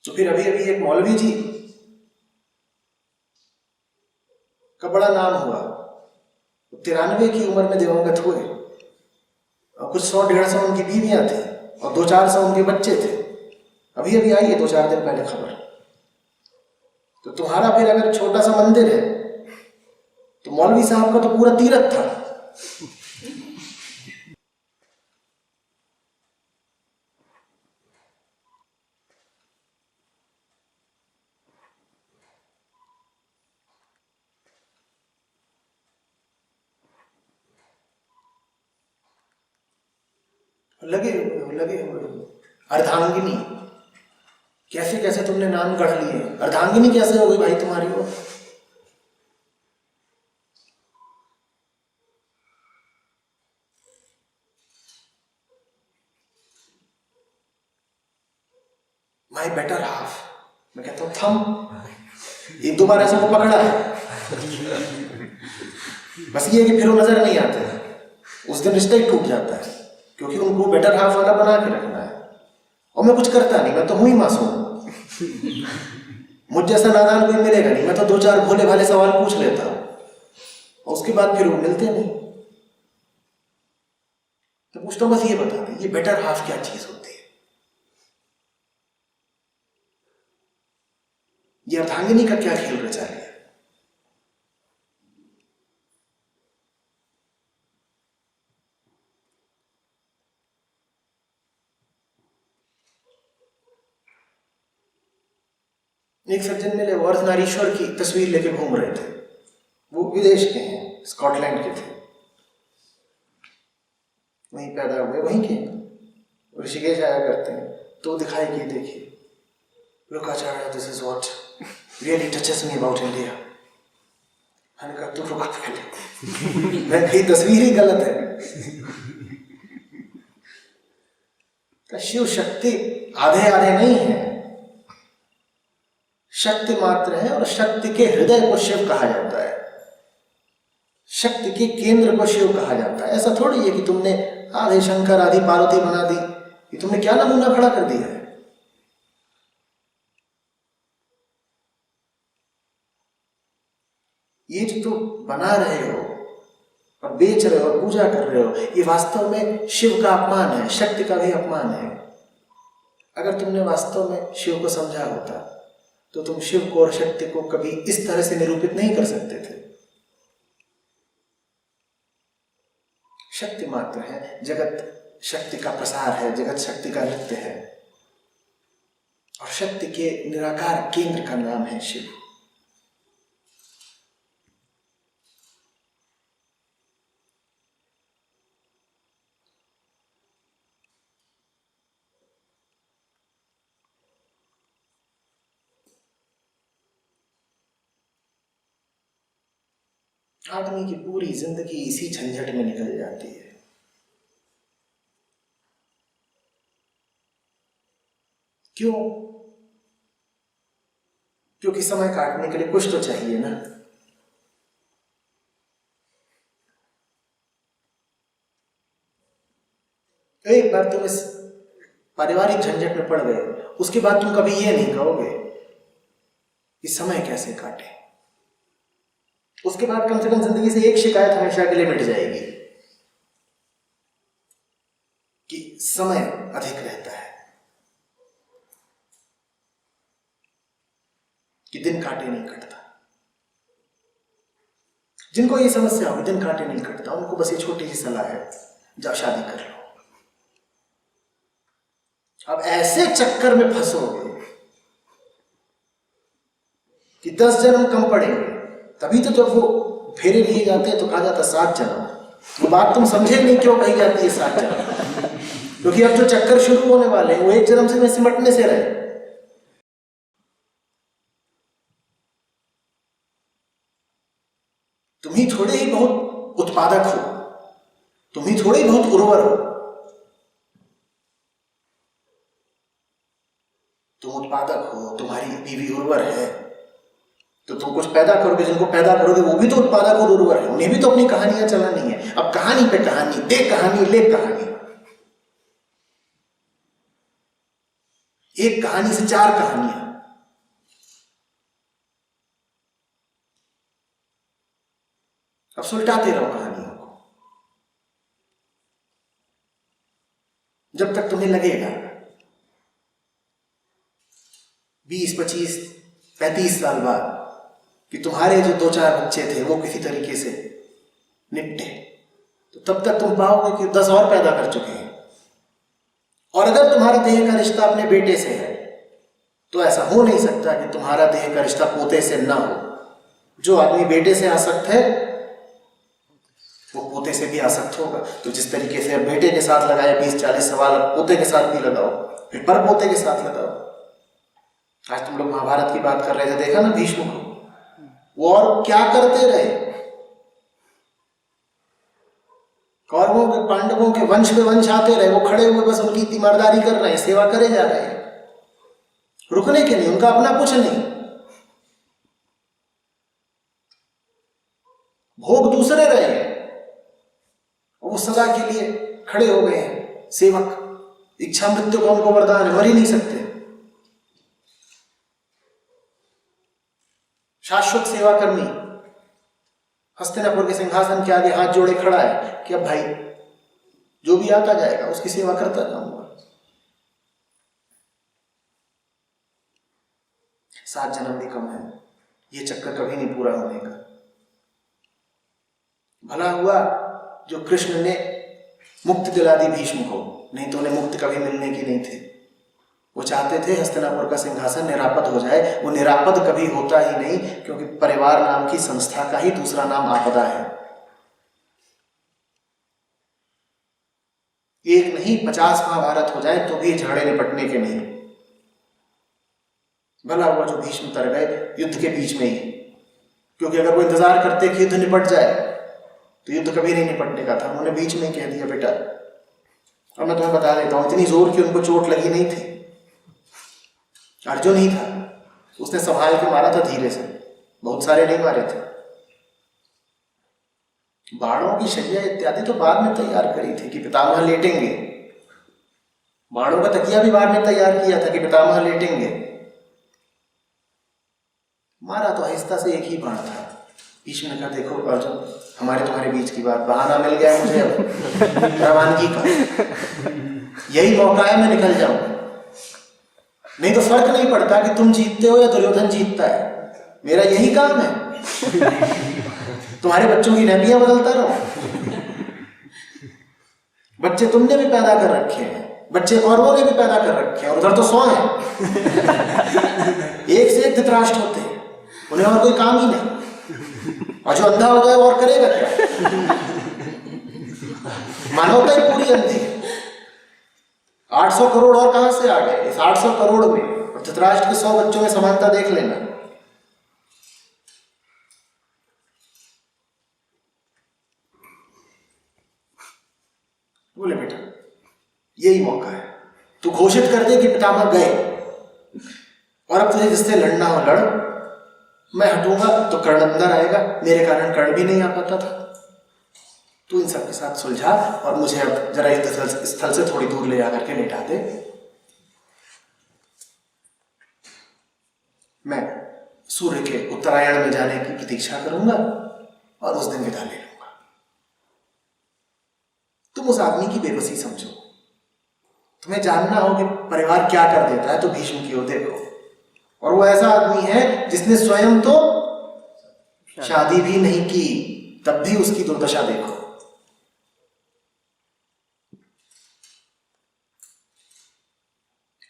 तो फिर अभी अभी एक मौलवी जी का बड़ा नाम हुआ, 93 की उम्र में दिवंगत हुए, और कुछ 100-150 उनकी बीवियां थी और 200-400 उनके बच्चे थे। अभी अभी आई है 2-4 दिन पहले खबर। तो तुम्हारा फिर अगर छोटा सा मंदिर है तो मौलवी साहब का तो पूरा तीरथ था। लगे हुए अर्धांगिनी, कैसे कैसे तुमने नाम गढ़ लिए। अर्धांगिनी कैसे हो गई भाई तुम्हारी वो? माई बेटर हाफ। मैं कहता हूं थम, एक दो बार ऐसे को पकड़ा है, बस ये है कि फिर वो नजर नहीं आते। उस दिन रिश्ता ही टूट जाता है, क्योंकि उनको बेटर हाफ वाला बना के रखना है। और मैं कुछ करता नहीं, मैं तो हूं ही मासूम। मुझ जैसा नादान कोई मिलेगा नहीं। मैं तो 2-4 भोले भाले सवाल पूछ लेता हूं और उसके बाद फिर वो मिलते नहीं। तो पूछता हूं बस ये बता दें, ये बेटर हाफ क्या चीज होती है? ये अर्धांगिनी का क्या खेल रचा लिया? एक सज्जन मिले, वो अर्धनारीश्वर की तस्वीर लेके घूम रहे थे। वो विदेश के हैं, स्कॉटलैंड के थे, वहीं पैदा हुए, वहीं के ऋषिकेश आया करते हैं। तो दिखाई कि देखिए, लोग आचार्य, this is what really touches me about India. मैंने कहा तू रुका पहले, मैं कही तस्वीर ही गलत है। तो शिव शक्ति आधे आधे नहीं है, शक्ति मात्र है। और शक्ति के हृदय को शिव कहा जाता है, शक्ति के केंद्र को शिव कहा जाता है। ऐसा थोड़ी है कि तुमने आधे शंकर आधी पार्वती बना दी, कि तुमने क्या नमूना खड़ा कर दिया है। ये जो तुम बना रहे हो और बेच रहे हो और पूजा कर रहे हो, ये वास्तव में शिव का अपमान है, शक्ति का भी अपमान है। अगर तुमने वास्तव में शिव को समझा होता तो तुम शिव को और शक्ति को कभी इस तरह से निरूपित नहीं कर सकते थे। शक्ति मात्र है, जगत शक्ति का प्रसार है, जगत शक्ति का नृत्य है। और शक्ति के निराकार केंद्र का नाम है शिव। आदमी की पूरी जिंदगी इसी झंझट में निकल जाती है। क्यों? क्योंकि समय काटने के लिए कुछ तो चाहिए ना। एक बार तुम इस पारिवारिक झंझट में पड़ गए, उसके बाद तुम कभी ये नहीं कहोगे कि समय कैसे काटे। उसके बाद कम से कम जिंदगी से एक शिकायत हमेशा के लिए मिट जाएगी कि समय अधिक रहता है, कि दिन काटे नहीं कटता। जिनको ये समस्या हो दिन काटे नहीं कटता, उनको बस ये छोटी सी सलाह है, जाओ शादी कर लो। अब ऐसे चक्कर में फंसोगे कि 10 जन्म कम पड़ेंगे। तभी तो जब वो फेरे लिए जाते हैं तो कहा जाता 7 जन्म। वो बात तुम समझे नहीं क्यों कही जाती है 7 जन्म, क्योंकि अब जो चक्कर शुरू होने वाले हैं वो 1 जन्म से सिमटने से रहे। तुम ही थोड़े ही बहुत उत्पादक हो, तुम ही थोड़े ही बहुत उर्वर हो। तुम उत्पादक हो, तुम्हारी बीवी उर्वर है, तो तुम कुछ पैदा करोगे। जिनको पैदा करोगे वो भी तो उत्पादक और उर्वर है, उन्हें भी तो अपनी कहानियां चलानी है। अब कहानी पे कहानी, दे कहानी ले कहानी, एक कहानी से 4 कहानियां। अब सुलटाते रहो कहानियों को, जब तक तुम्हें लगेगा 20, 25, 35 साल बाद कि तुम्हारे जो 2-4 बच्चे थे वो किसी तरीके से निपटे, तो तब तक तुम पाओगे कि 10 और पैदा कर चुके हैं। और अगर तुम्हारा देह का रिश्ता अपने बेटे से है तो ऐसा हो नहीं सकता कि तुम्हारा देह का रिश्ता पोते से ना हो। जो आदमी बेटे से आसक्त है वो पोते से भी आसक्त होगा। तो जिस तरीके से बेटे के साथ लगाए 20-40 सवाल, पोते के साथ भी लगाओ, फिर पर पोते के साथ लगाओ। आज तुम लोग महाभारत की बात कर रहे थे, देखा ना भीष्म को, वो और क्या करते रहे। कौरवों के पांडवों के वंश पे वंश आते रहे, वो खड़े हुए बस उनकी तीमारदारी कर रहे हैं, सेवा करे जा रहे हैं, रुकने के नहीं, उनका अपना कुछ नहीं। भोग दूसरे रहे हैं, वो सब प्रजा के लिए खड़े हो गए हैं सेवक। इच्छा मृत्यु को हमको वरदान है, मर ही नहीं सकते। शाश्वत सेवा कर्मी हस्तिनापुर के सिंहासन के आगे हाथ जोड़े खड़ा है कि अब भाई जो भी आता जाएगा उसकी सेवा करता जाऊंगा। 7 जन्म भी कम है, ये चक्कर कभी नहीं पूरा होने का। भला हुआ जो कृष्ण ने मुक्ति दिला दी भीष्म को, नहीं तो उन्हें मुक्ति कभी मिलने की नहीं थी। वो चाहते थे हस्तिनापुर का सिंहासन निरापद हो जाए, वो निरापद कभी होता ही नहीं, क्योंकि परिवार नाम की संस्था का ही दूसरा नाम आपदा है। एक नहीं 50 महाभारत हो जाए तो भी झगड़े निपटने के नहीं। भला हुआ जो भीष्म तर गए युद्ध के बीच में ही, क्योंकि अगर वो इंतजार करते कि युद्ध निपट जाए तो युद्ध कभी नहीं निपटने का था। उन्होंने बीच में ही कह दिया बेटा, और मैं तुम्हें बता देता हूं इतनी जोर की उनको चोट लगी नहीं थी। अर्जुन ही था, उसने संभाल के मारा था धीरे से, बहुत सारे नहीं मारे थे। बाणों की शैया इत्यादि तो बाद में तैयार करी थी कि पितामह लेटेंगे। बाणों का तकिया भी बाद में तैयार किया था कि पितामह लेटेंगे। मारा तो आहिस्ता से एक ही बाण था। भीष्म ने कहा देखो अर्जुन, हमारे तुम्हारे बीच की बात, बहाना मिल गया मुझे अब रवानगी का, यही मौका है, मैं निकल जाऊं। नहीं तो फर्क नहीं पड़ता कि तुम जीतते हो या दुर्योधन जीतता है, मेरा यही काम है। तुम्हारे बच्चों की नैपियां बदलता रहो। बच्चे तुमने भी पैदा कर रखे हैं, बच्चे कौरवों ने भी पैदा कर रखे हैं, और उधर तो 100 हैं। एक से एक धृतराष्ट्र होते हैं, उन्हें और कोई काम ही नहीं। और जो अंधा हो जाए और करेगा क्या? मानवता ही पूरी अंधी है। 800 करोड़ और कहां से आ गए? इस 800 करोड़ में और धृतराष्ट्र के 100 बच्चों में समानता देख लेना। बोले बेटा यही मौका है, तू घोषित कर दे कि पितामह गए, और अब तुझे जिससे लड़ना हो लड़, मैं हटूंगा तो कर्ण अंदर आएगा, मेरे कारण कर्ण भी नहीं आ पाता था। तू इन सबके साथ सुलझा और मुझे अब जरा इस स्थल से थोड़ी दूर ले जाकर के लेटा दे। मैं सूर्य के उत्तरायण में जाने की प्रतीक्षा करूंगा और उस दिन विदा ले लूंगा। तुम उस आदमी की बेबसी समझो, तुम्हें जानना हो कि परिवार क्या कर देता है तो भीष्म की ओर देखो। और वो ऐसा आदमी है जिसने स्वयं तो शादी भी नहीं की, तब भी उसकी दुर्दशा देखो।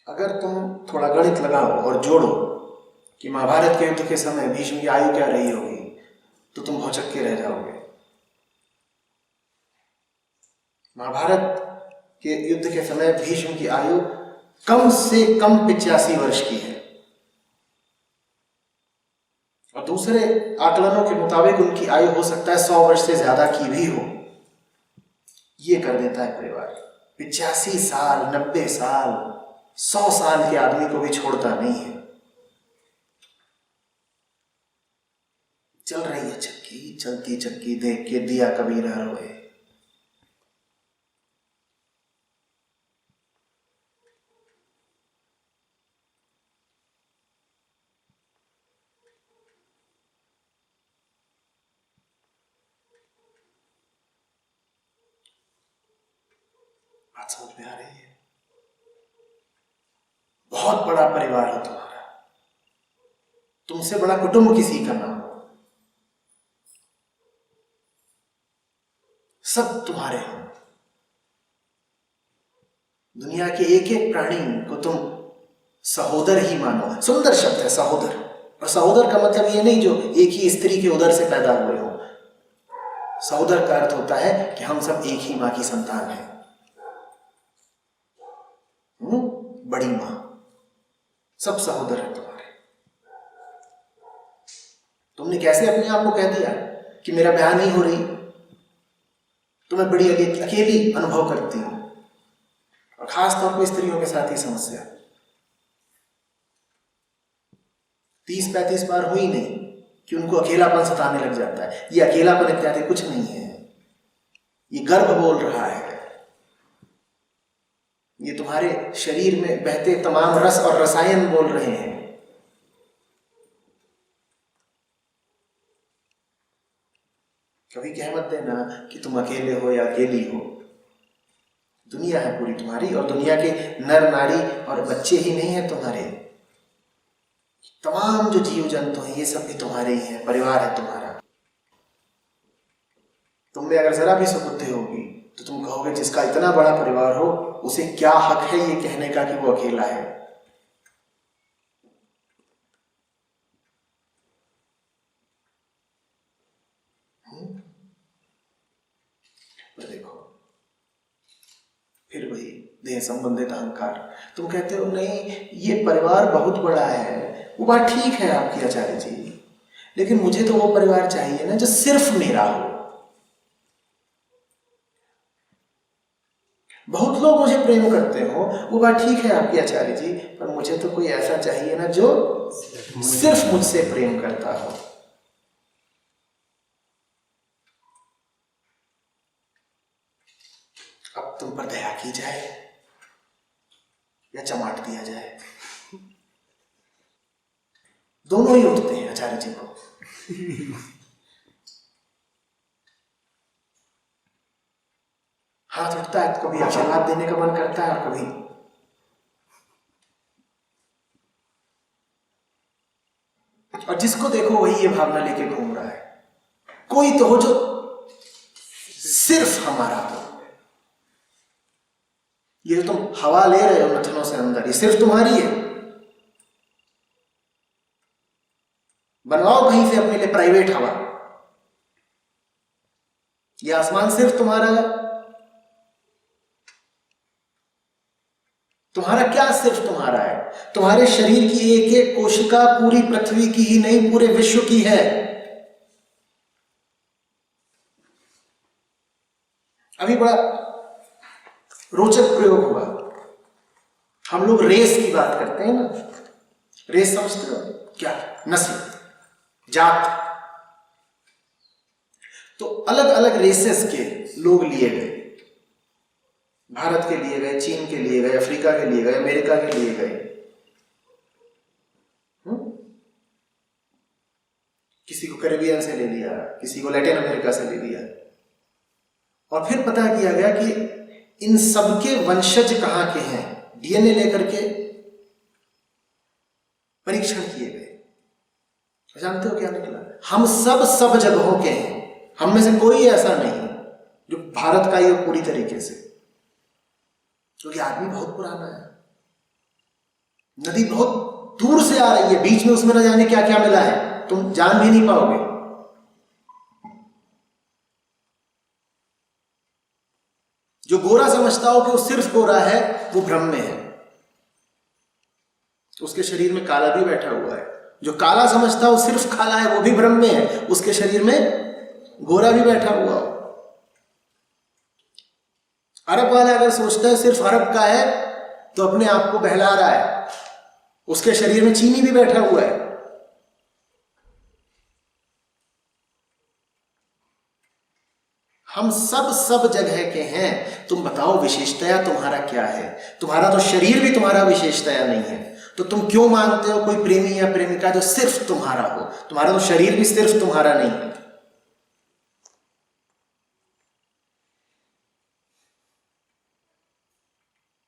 अगर तुम थोड़ा गणित लगाओ और जोड़ो कि महाभारत के युद्ध के समय भीष्म की आयु क्या रही होगी, तो तुम भौचक्के रह जाओगे। महाभारत के युद्ध के समय भीष्म की आयु कम से कम 85 वर्ष की है, और दूसरे आकलनों के मुताबिक उनकी आयु हो सकता है 100 वर्ष से ज्यादा की भी हो। ये कर देता है परिवार। 85 साल, 90 साल, 100 साल के आदमी को भी छोड़ता नहीं है। चल रही है चक्की, चलती चक्की देख के दिया कबीर रोए। बात समझ में आ रही है? बहुत बड़ा परिवार है तुम्हारा, तुमसे बड़ा कुटुंब किसी का ना हो, सब तुम्हारे हो। दुनिया के एक एक प्राणी को तुम सहोदर ही मानो। सुंदर शब्द है सहोदर, और सहोदर का मतलब ये नहीं जो एक ही स्त्री के उदर से पैदा हुए हो। सहोदर का अर्थ होता है कि हम सब एक ही मां की संतान हैं। बड़ी मां, सब सहोदर है तुम्हारे। तुमने कैसे अपने आप को कह दिया कि मेरा ब्याह नहीं हो रही, तो मैं बड़ी अकेली अनुभव करती हूं, और खास तौर पर स्त्रियों के साथ ही समस्या। 30-35 बार हुई नहीं कि उनको अकेलापन सताने लग जाता है। ये अकेलापन इत्यादि कुछ नहीं है। ये गर्भ बोल रहा है, ये तुम्हारे शरीर में बहते तमाम रस और रसायन बोल रहे हैं। कभी कह मत देना कि तुम अकेले हो या अकेली हो। दुनिया है पूरी तुम्हारी, और दुनिया के नर नारी और बच्चे ही नहीं है तुम्हारे, तमाम जो जीव जंतु हैं ये सब भी तुम्हारे ही हैं, परिवार है तुम्हारा। तुम में अगर जरा भी सुबुद्धि होगी तो तुम कहोगे जिसका इतना बड़ा परिवार हो उसे क्या हक है ये कहने का कि वो अकेला है। पर देखो फिर वही देह संबंधित अहंकार। तुम कहते हो नहीं ये परिवार बहुत बड़ा है, वो बात ठीक है आपकी आचार्य जी, लेकिन मुझे तो वो परिवार चाहिए ना जो सिर्फ मेरा हो। बहुत लोग मुझे प्रेम करते हो, वो बात ठीक है आपकी आचार्य जी, पर मुझे तो कोई ऐसा चाहिए ना जो सिर्फ मुझसे प्रेम करता हो। अब तुम पर दया की जाए या चमाट दिया जाए, दोनों ही उठते हैं आचार्य जी को। हाथ उठता है तो कभी आशीर्वाद देने का मन करता है, और कभी और जिसको देखो वही ये भावना लेके घूम रहा है, कोई तो हो जो सिर्फ हमारा हो। ये जो तुम हवा ले रहे हो नथनों से अंदर, ये सिर्फ तुम्हारी है। बनवाओ कहीं से अपने लिए प्राइवेट हवा। ये आसमान सिर्फ तुम्हारा है। तुम्हारा क्या सिर्फ तुम्हारा है? तुम्हारे शरीर की एक एक कोशिका पूरी पृथ्वी की ही नहीं, पूरे विश्व की है। अभी बड़ा रोचक प्रयोग हुआ। हम लोग रेस की बात करते हैं ना, रेस समझते हो क्या? नस्ल, जात। तो अलग अलग रेसेस के लोग लिए गए, भारत के लिए गए, चीन के लिए गए, अफ्रीका के लिए गए, अमेरिका के लिए गए। किसी को कैरेबियन से ले लिया, किसी को लैटिन अमेरिका से ले लिया, और फिर पता किया गया कि इन सबके वंशज कहां के हैं। डीएनए लेकर के परीक्षण किए गए, जानते हो क्या निकला? हम सब जगहों के हैं। हम में से कोई ऐसा नहीं जो भारत का ही हो पूरी तरीके से, क्योंकि आदमी बहुत पुराना है। नदी बहुत दूर से आ रही है, बीच में उसमें न जाने क्या क्या मिला है, तुम जान भी नहीं पाओगे। जो गोरा समझता हो कि वो सिर्फ गोरा है, वो भ्रम में है। उसके शरीर में काला भी बैठा हुआ है। जो काला समझता हो सिर्फ काला है, वो भी भ्रम में है। उसके शरीर में गोरा भी बैठा हुआ हो। अरब वाला अगर सोचता है सिर्फ अरब का है, तो अपने आप को बहला रहा है। उसके शरीर में चीनी भी बैठा हुआ है। हम सब जगह के हैं। तुम बताओ विशेषतया तुम्हारा क्या है? तुम्हारा तो शरीर भी तुम्हारा विशेषतया नहीं है, तो तुम क्यों मांगते हो कोई प्रेमी या प्रेमिका जो सिर्फ तुम्हारा हो? तुम्हारा तो शरीर भी सिर्फ तुम्हारा नहीं है।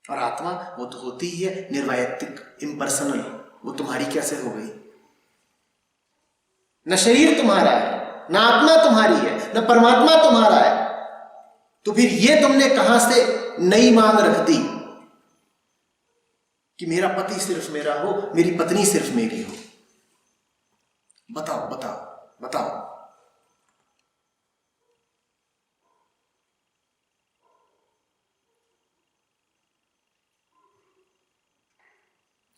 और आत्मा वो तो होती ही है निर्वैयक्तिक, इम्पर्सनल। वो तुम्हारी कैसे हो गई? न शरीर तुम्हारा है, न आत्मा तुम्हारी है, न परमात्मा तुम्हारा है। तो फिर ये तुमने कहां से नई मांग रख दी कि मेरा पति सिर्फ मेरा हो, मेरी पत्नी सिर्फ मेरी हो? बताओ बताओ बताओ।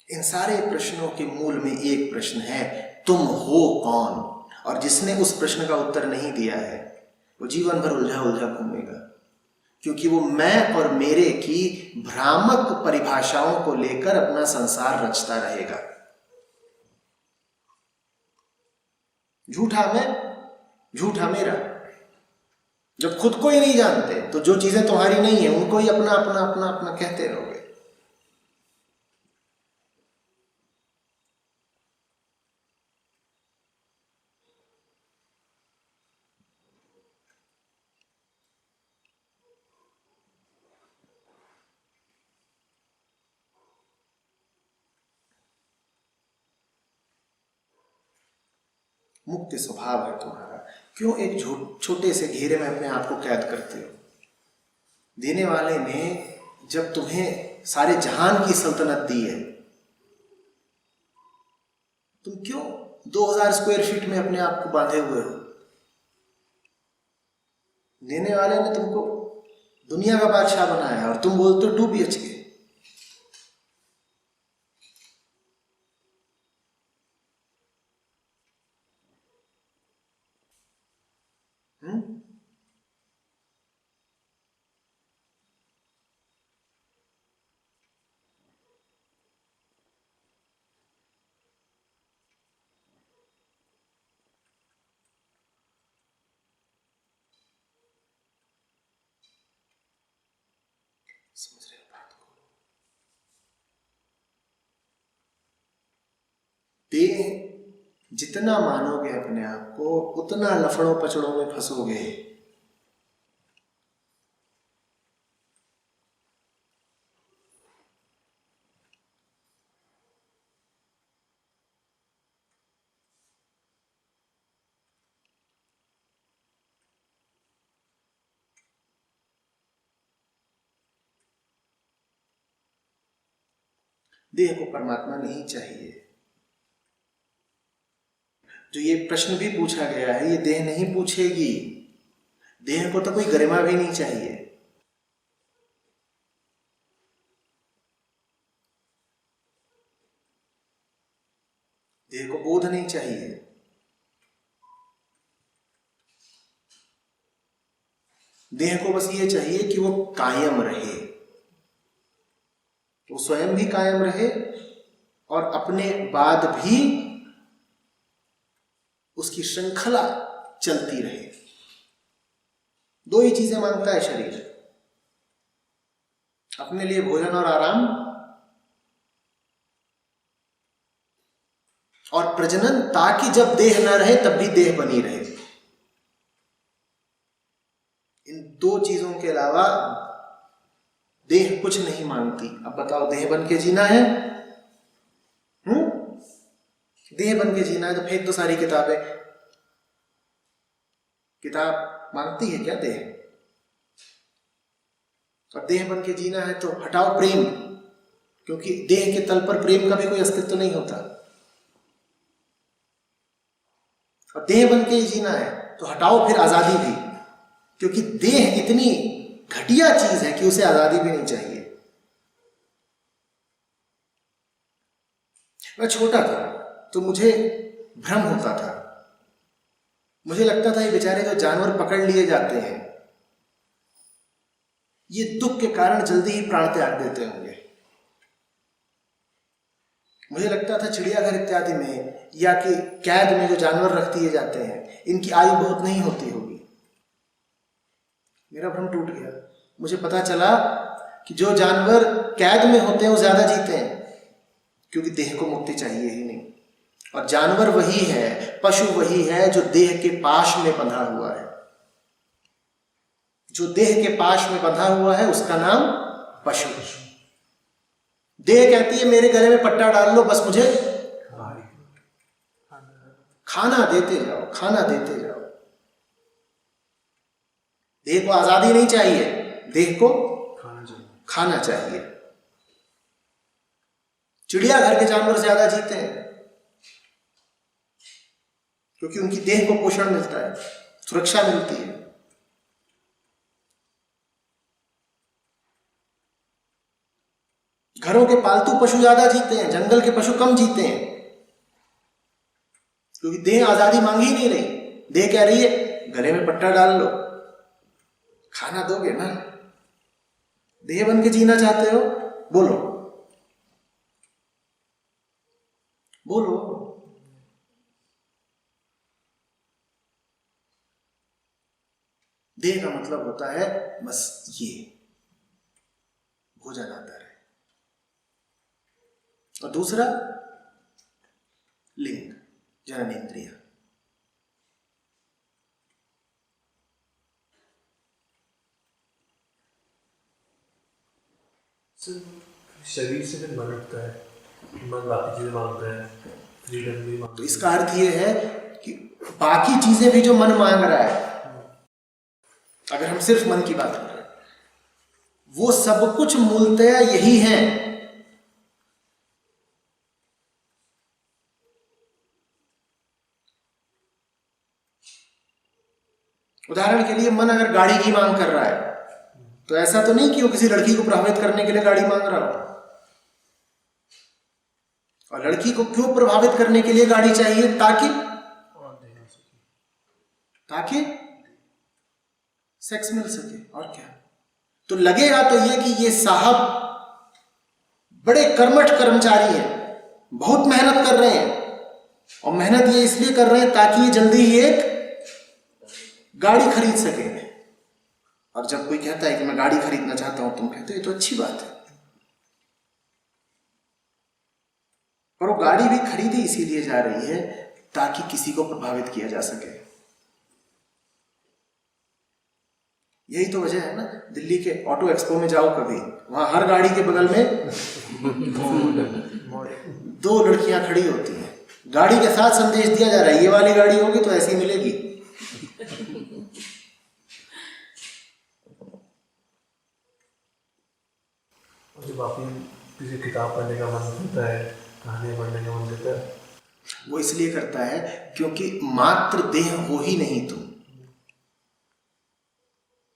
इन सारे प्रश्नों के मूल में एक प्रश्न है, तुम हो कौन? और जिसने उस प्रश्न का उत्तर नहीं दिया है वो जीवन भर उलझा उलझा घूमेगा, क्योंकि वो मैं और मेरे की भ्रामक परिभाषाओं को लेकर अपना संसार रचता रहेगा। झूठा मैं, झूठा मेरा। जब खुद को ही नहीं जानते तो जो चीजें तुम्हारी नहीं है उनको ही अपना अपना अपना अपना कहते रहोगे। मुक्त स्वभाव है तुम्हारा, क्यों एक छोटे से घेरे में अपने आप को कैद करते हो? देने वाले ने जब तुम्हें सारे जहान की सल्तनत दी है, तुम क्यों 2000 स्क्वायर फीट में अपने आप को बांधे हुए हो? देने वाले ने तुमको दुनिया का बादशाह बनाया और तुम बोलते हो 2 BHK। समझ रहे हो बात को? देह जितना मानोगे अपने आप को उतना लफड़ों पचड़ों में फंसोगे। देह को परमात्मा नहीं चाहिए। जो ये प्रश्न भी पूछा गया है ये देह नहीं पूछेगी। देह को तो कोई गरिमा भी नहीं चाहिए। देह को बोध नहीं चाहिए। देह को बस ये चाहिए कि वो कायम रहे, वो स्वयं भी कायम रहे और अपने बाद भी उसकी श्रृंखला चलती रहे। 2 ही चीजें मांगता है शरीर, अपने लिए भोजन और आराम और प्रजनन, ताकि जब देह ना रहे तब भी देह बनी रहे। इन 2 चीजों के अलावा देह कुछ नहीं मांगती। अब बताओ, देह बन के जीना है? देह बन के जीना है तो फेंक दो सारी किताबें। किताब मांगती है क्या देह? और देह बन के जीना है तो हटाओ प्रेम, क्योंकि देह के तल पर प्रेम का भी कोई अस्तित्व नहीं होता। और देह बन के ही जीना है तो हटाओ फिर आजादी भी, क्योंकि देह इतनी घटिया चीज है कि उसे आजादी भी नहीं चाहिए। मैं छोटा था तो मुझे भ्रम होता था। मुझे लगता था ये बेचारे जो जानवर पकड़ लिए जाते हैं ये दुख के कारण जल्दी ही प्राण त्याग देते होंगे। मुझे लगता था चिड़ियाघर इत्यादि में या कि कैद में जो जानवर रख दिए जाते हैं इनकी आयु बहुत नहीं होती होगी। मेरा भ्रम टूट गया। मुझे पता चला कि जो जानवर कैद में होते हैं वो ज्यादा जीते हैं, क्योंकि देह को मुक्ति चाहिए ही नहीं। और जानवर वही है, पशु वही है जो देह के पाश में बंधा हुआ है। जो देह के पाश में बंधा हुआ है उसका नाम पशु। देह कहती है मेरे गले में पट्टा डाल लो, बस मुझे खाना देते जाओ, खाना देते जाओ। देह को आजादी नहीं चाहिए, देह को खाना चाहिए। चिड़ियाघर के जानवर ज्यादा जीते हैं क्योंकि उनकी देह को पोषण मिलता है, सुरक्षा मिलती है। घरों के पालतू पशु ज्यादा जीते हैं, जंगल के पशु कम जीते हैं, क्योंकि देह आजादी मांग ही नहीं रही। देह कह रही है गले में पट्टा डाल लो, खाना दोगे ना। देह बन के जीना चाहते हो? बोलो बोलो। देह का मतलब होता है बस ये भोजन आता रहे। और दूसरा लिंग, जननेंद्रिय। शरीर से फिर मन उठता है, मन बाकी चीजें मांगता है, फ्रीडम भी मांगता तो इसका अर्थ ये है कि बाकी चीजें भी जो मन मांग रहा है, अगर हम सिर्फ मन की बात कर रहे हैं, वो सब कुछ मूलतः यही है। उदाहरण के लिए मन अगर गाड़ी की मांग कर रहा है तो ऐसा तो नहीं कि वो किसी लड़की को प्रभावित करने के लिए गाड़ी मांग रहा हो। और लड़की को क्यों प्रभावित करने के लिए गाड़ी चाहिए? ताकि सेक्स मिल सके, और क्या। तो लगेगा तो ये कि ये साहब बड़े कर्मठ कर्मचारी हैं, बहुत मेहनत कर रहे हैं, और मेहनत ये इसलिए कर रहे हैं ताकि ये जल्दी ही एक गाड़ी खरीद सके। और जब कोई कहता है कि मैं गाड़ी खरीदना चाहता हूं, तुम कहते हो ये तो अच्छी बात है, पर वो गाड़ी भी खरीदी इसीलिए जा रही है ताकि किसी को प्रभावित किया जा सके। यही तो वजह है ना, दिल्ली के ऑटो एक्सपो में जाओ कभी, वहां हर गाड़ी के बगल में दो लड़कियां खड़ी होती हैं। गाड़ी के साथ संदेश दिया जा रहा है, ये वाली गाड़ी होगी तो ऐसी मिलेगी। जब आप किसी किताब पढ़ने का मन करता है, कहानी पढ़ने का मन करता है, वो इसलिए करता है क्योंकि मात्र देह हो ही नहीं तुम।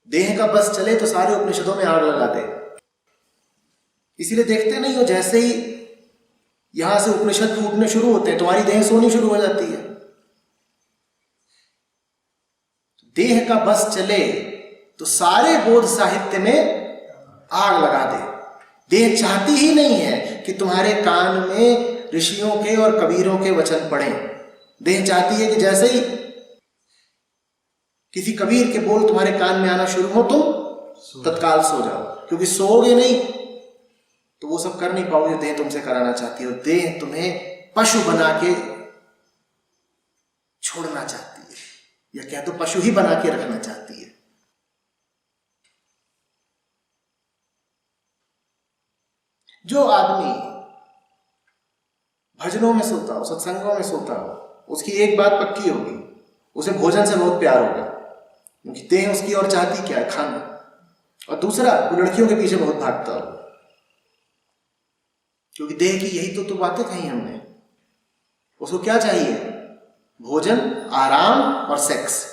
देह का बस चले तो सारे उपनिषदों में आग लगा दे। इसीलिए देखते नहीं हो, जैसे ही यहां से उपनिषद फूटने शुरू होते हैं, तुम्हारी देह सोनी शुरू हो जाती है। देह का बस चले तो सारे बोध साहित्य में आग लगा दे। देह चाहती ही नहीं है कि तुम्हारे कान में ऋषियों के और कबीरों के वचन पड़े। देह चाहती है कि जैसे ही किसी कबीर के बोल तुम्हारे कान में आना शुरू हो, तुम तत्काल सो जाओ, क्योंकि सोओगे नहीं तो वो सब कर नहीं पाओगे। देह तुमसे कराना चाहती है, और देह तुम्हें पशु बना के छोड़ना चाहती है, या क्या तो पशु ही बना के रखना चाहती है। जो आदमी भजनों में सोता हो, सत्संगों में सोता हो, उसकी एक बात पक्की होगी, उसे भोजन से बहुत प्यार होगा, क्योंकि देह उसकी और चाहती क्या है? खाना। और दूसरा, वो लड़कियों के पीछे बहुत भागता हो, क्योंकि देह की यही तो बातें कही हमने। उसको क्या चाहिए? भोजन, आराम और सेक्स।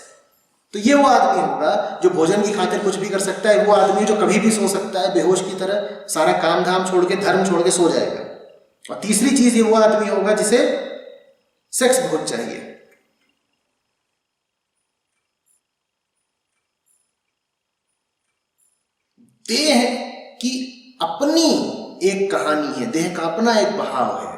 तो ये वो आदमी होगा जो भोजन की खातिर कुछ भी कर सकता है। वो आदमी जो कभी भी सो सकता है बेहोश की तरह, सारा काम धाम छोड़ के, धर्म छोड़ के सो जाएगा। और तीसरी चीज, ये वो आदमी होगा जिसे सेक्स बहुत चाहिए। देह की अपनी एक कहानी है, देह का अपना एक बहाव है,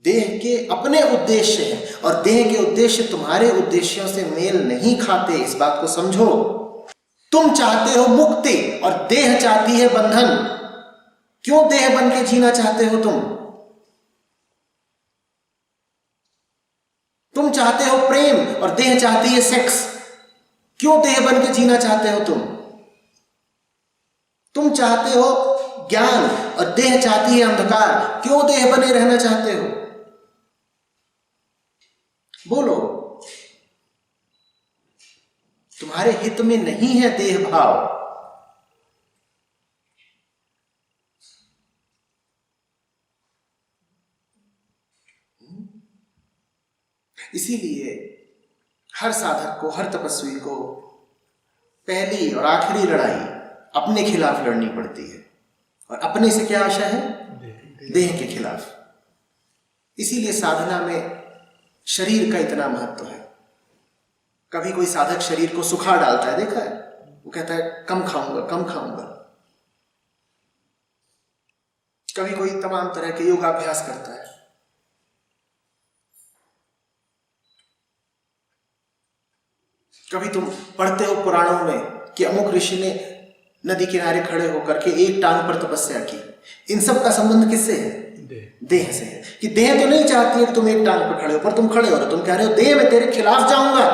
देह के अपने उद्देश्य हैं, और देह के उद्देश्य तुम्हारे उद्देश्यों से मेल नहीं खाते। इस बात को समझो। तुम चाहते हो मुक्ति और देह चाहती है बंधन। क्यों देह बन के जीना चाहते हो तुम चाहते हो प्रेम और देह चाहती है सेक्स। क्यों देह बन के जीना चाहते हो तुम चाहते हो ज्ञान और देह चाहती है अंधकार। क्यों देह बने रहना चाहते हो? बोलो। तुम्हारे हित में नहीं है देह भाव। इसीलिए हर साधक को, हर तपस्वी को पहली और आखिरी लड़ाई अपने खिलाफ लड़नी पड़ती है। और अपने से क्या आशा है? देह के खिलाफ। इसीलिए साधना में शरीर का इतना महत्व है। कभी कोई साधक शरीर को सुखा डालता है, देखा है? वो कहता है कम खाऊंगा, कम खाऊंगा। कभी कोई तमाम तरह के योगाभ्यास करता है। कभी तुम पढ़ते हो पुराणों में कि अमुक ऋषि ने नदी किनारे खड़े होकर के एक टांग पर तपस्या की। इन सब का संबंध किससे है? देह से है। कि देह तो नहीं चाहती है कि तुम एक टांग पर खड़े हो, पर तुम खड़े हो रहे, तुम कह रहे हो देह मैं तेरे खिलाफ जाऊंगा,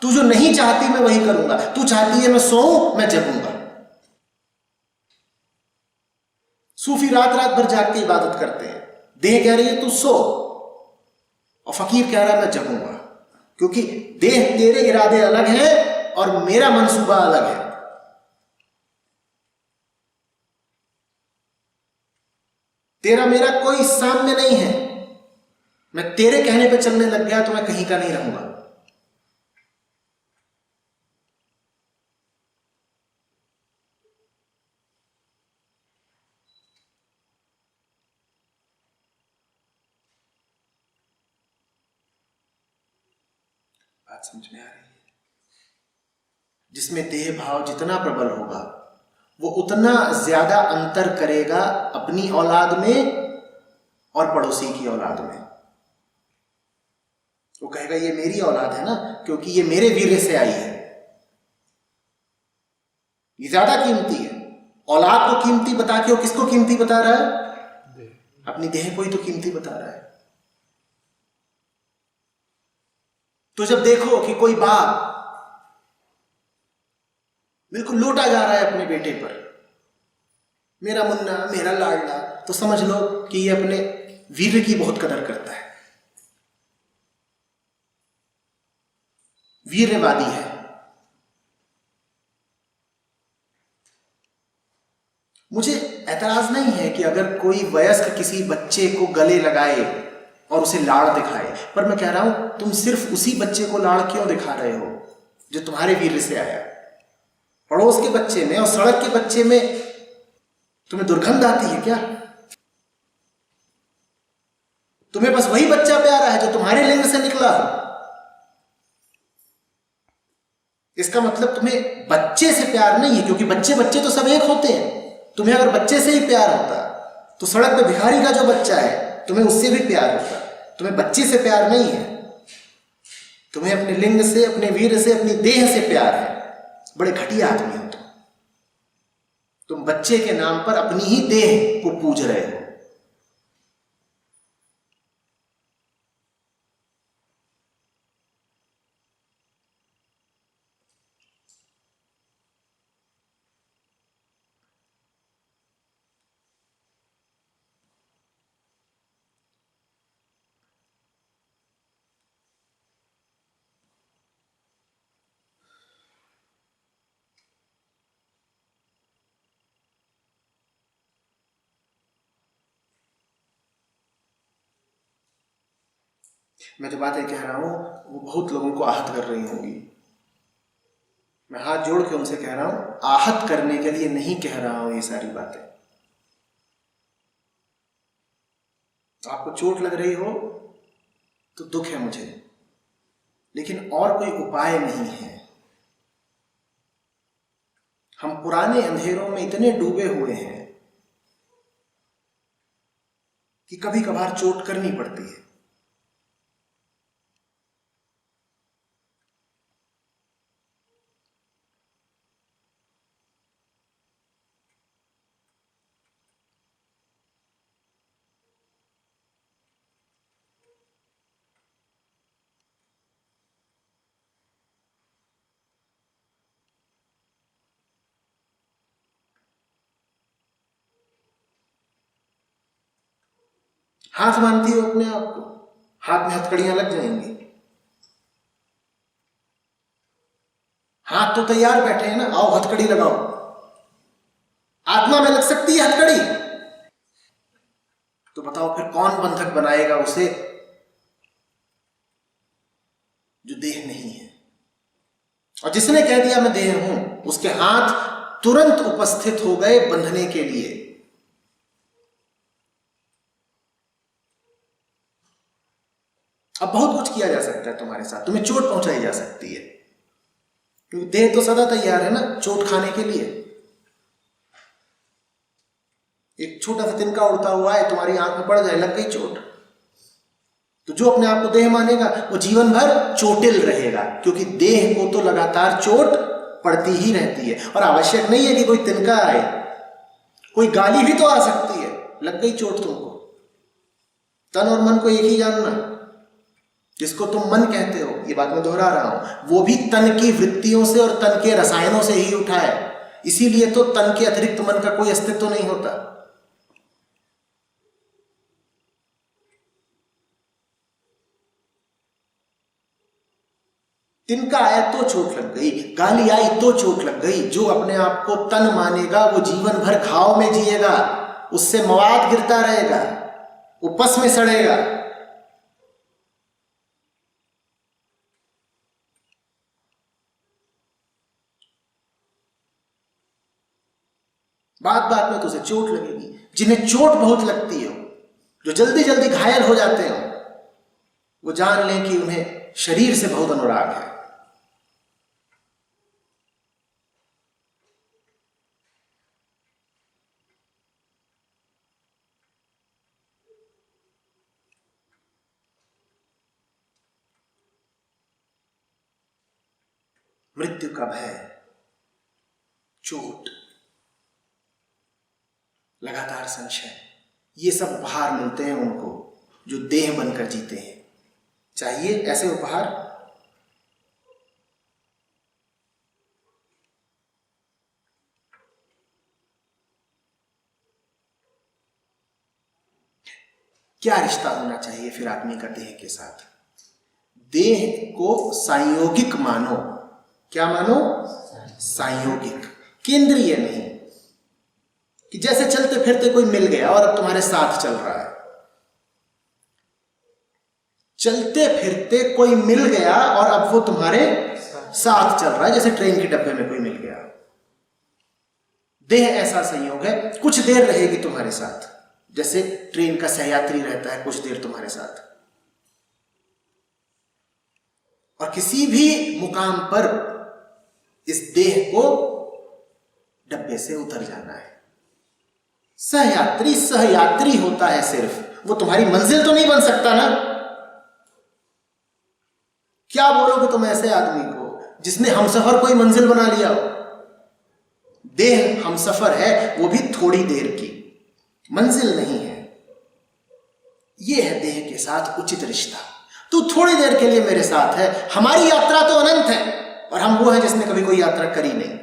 तू जो नहीं चाहती मैं वही करूंगा, तू चाहती है मैं सोऊं, मैं जगूंगा। सूफी रात रात भर जाग के इबादत करते हैं, देह कह रही है तू सो, और फकीर कह रहा है मैं जगूंगा, क्योंकि देह तेरे इरादे अलग हैं और मेरा मंसूबा अलग है। तेरा मेरा कोई साम्य नहीं है। मैं तेरे कहने पे चलने लग गया तो मैं कहीं का नहीं रहूंगा। बात समझ में आ रही है? जिसमें देह भाव जितना प्रबल होगा वो उतना ज्यादा अंतर करेगा अपनी औलाद में और पड़ोसी की औलाद में। वो कहेगा ये मेरी औलाद है ना, क्योंकि ये मेरे वीर्य से आई है, ये ज्यादा कीमती है। औलाद को कीमती बता के वो किसको कीमती बता रहा है? अपनी देह को ही तो कीमती बता रहा है। तो जब देखो कि कोई बाप बिल्कुल लोटा जा रहा है अपने बेटे पर, मेरा मुन्ना, मेरा लाडला, तो समझ लो कि ये अपने वीर्य की बहुत कदर करता है, वीर्यवादी है। मुझे ऐतराज नहीं है कि अगर कोई वयस्क किसी बच्चे को गले लगाए और उसे लाड़ दिखाए, पर मैं कह रहा हूं तुम सिर्फ उसी बच्चे को लाड़ क्यों दिखा रहे हो जो तुम्हारे वीर्य से आया? पड़ोस के बच्चे में और सड़क के बच्चे में तुम्हें दुर्गंध आती है क्या? तुम्हें बस वही बच्चा प्यारा है जो तुम्हारे लिंग से निकला हो। इसका मतलब तुम्हें बच्चे से प्यार नहीं है, क्योंकि बच्चे बच्चे तो सब एक होते हैं। तुम्हें अगर बच्चे से ही प्यार होता तो सड़क पे भिखारी का जो बच्चा है तुम्हें उससे भी प्यार होता। तुम्हें बच्चे से प्यार नहीं है, तुम्हें अपने लिंग से, अपने वीर से, अपनी देह से प्यार है। बड़े घटिया आदमी हो तुम बच्चे के नाम पर अपनी ही देह को पूज रहे हो। मैं जो बातें कह रहा हूं वो बहुत लोगों को आहत कर रही होंगी। मैं हाथ जोड़ के उनसे कह रहा हूं, आहत करने के लिए नहीं कह रहा हूं ये सारी बातें। आपको चोट लग रही हो तो दुख है मुझे, लेकिन और कोई उपाय नहीं है। हम पुराने अंधेरों में इतने डूबे हुए हैं कि कभी कभार चोट करनी पड़ती है। हाथ मानती हो अपने आप को, हाथ में हथकड़ियां लग जाएंगी। हाथ तो तैयार बैठे हैं ना, आओ हथकड़ी लगाओ। आत्मा में लग सकती है हथकड़ी, तो बताओ फिर कौन बंधक बनाएगा उसे जो देह नहीं है? और जिसने कह दिया मैं देह हूं, उसके हाथ तुरंत उपस्थित हो गए बंधने के लिए। अब बहुत कुछ किया जा सकता है तुम्हारे साथ, तुम्हें चोट पहुंचाई जा सकती है, क्योंकि देह तो सदा तैयार है ना चोट खाने के लिए। एक छोटा सा तिनका उड़ता हुआ है, तुम्हारी आंख में पड़ जाए, लग गई चोट। तो जो अपने आप को देह मानेगा वो जीवन भर चोटिल रहेगा, क्योंकि देह को तो लगातार चोट पड़ती ही रहती है। और आवश्यक नहीं है कि कोई तिनका आए, कोई गाली भी तो आ सकती है, लग गई चोट तुमको। तन और मन को एक ही जानना, जिसको तुम मन कहते हो, ये बात मैं दोहरा रहा हूं, वो भी तन की वृत्तियों से और तन के रसायनों से ही उठा है। इसीलिए तो तन के अतिरिक्त मन का कोई अस्तित्व नहीं होता। तिनका आया तो चोट लग गई, गाली आई तो चोट लग गई। जो अपने आप को तन मानेगा वो जीवन भर घाव में जिएगा, उससे मवाद गिरता रहेगा, उपस में सड़ेगा। बात बात में तो उसे चोट लगेगी। जिन्हें चोट बहुत लगती हो, जो जल्दी जल्दी घायल हो जाते हो, वो जान लें कि उन्हें शरीर से बहुत अनुराग है। मृत्यु का भय, चोट, लगातार संशय, ये सब उपहार मिलते हैं उनको जो देह बनकर जीते हैं। चाहिए ऐसे उपहार? क्या रिश्ता होना चाहिए फिर आदमी का देह के साथ? देह को संयोगिक मानो। क्या मानो? संयोगिक, केंद्रीय नहीं। कि जैसे चलते फिरते कोई मिल गया और अब तुम्हारे साथ चल रहा है। चलते फिरते कोई मिल गया और अब वो तुम्हारे साथ चल रहा है, जैसे ट्रेन के डब्बे में कोई मिल गया। देह ऐसा संयोग है, कुछ देर रहेगी तुम्हारे साथ, जैसे ट्रेन का सहयात्री रहता है कुछ देर तुम्हारे साथ। और किसी भी मुकाम पर इस देह को डब्बे से उतर जाना है। सहयात्री सहयात्री होता है सिर्फ, वो तुम्हारी मंजिल तो नहीं बन सकता ना। क्या बोलोगे तुम ऐसे आदमी को जिसने हमसफर कोई मंजिल बना लिया हो? देह हमसफर है, वो भी थोड़ी देर की, मंजिल नहीं है। ये है देह के साथ उचित रिश्ता। तू थोड़ी देर के लिए मेरे साथ है, हमारी यात्रा तो अनंत है, और हम वो हैं जिसने कभी कोई यात्रा करी नहीं।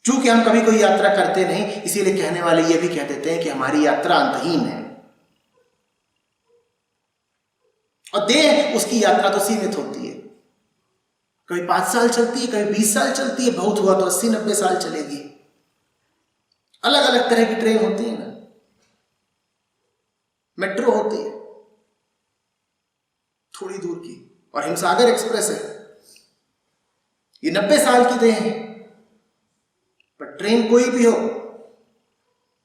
चूंकि हम कभी कोई यात्रा करते नहीं, इसीलिए कहने वाले ये भी कह देते हैं कि हमारी यात्रा अंतहीन है। और देह, उसकी यात्रा तो सीमित होती है। कभी 5 साल चलती है, कभी 20 साल चलती है, बहुत हुआ तो 80-90 साल चलेगी। अलग अलग तरह की ट्रेन होती है ना, मेट्रो होती है थोड़ी दूर की, और हिमसागर एक्सप्रेस है, ये 90 साल की देह है। पर ट्रेन कोई भी हो,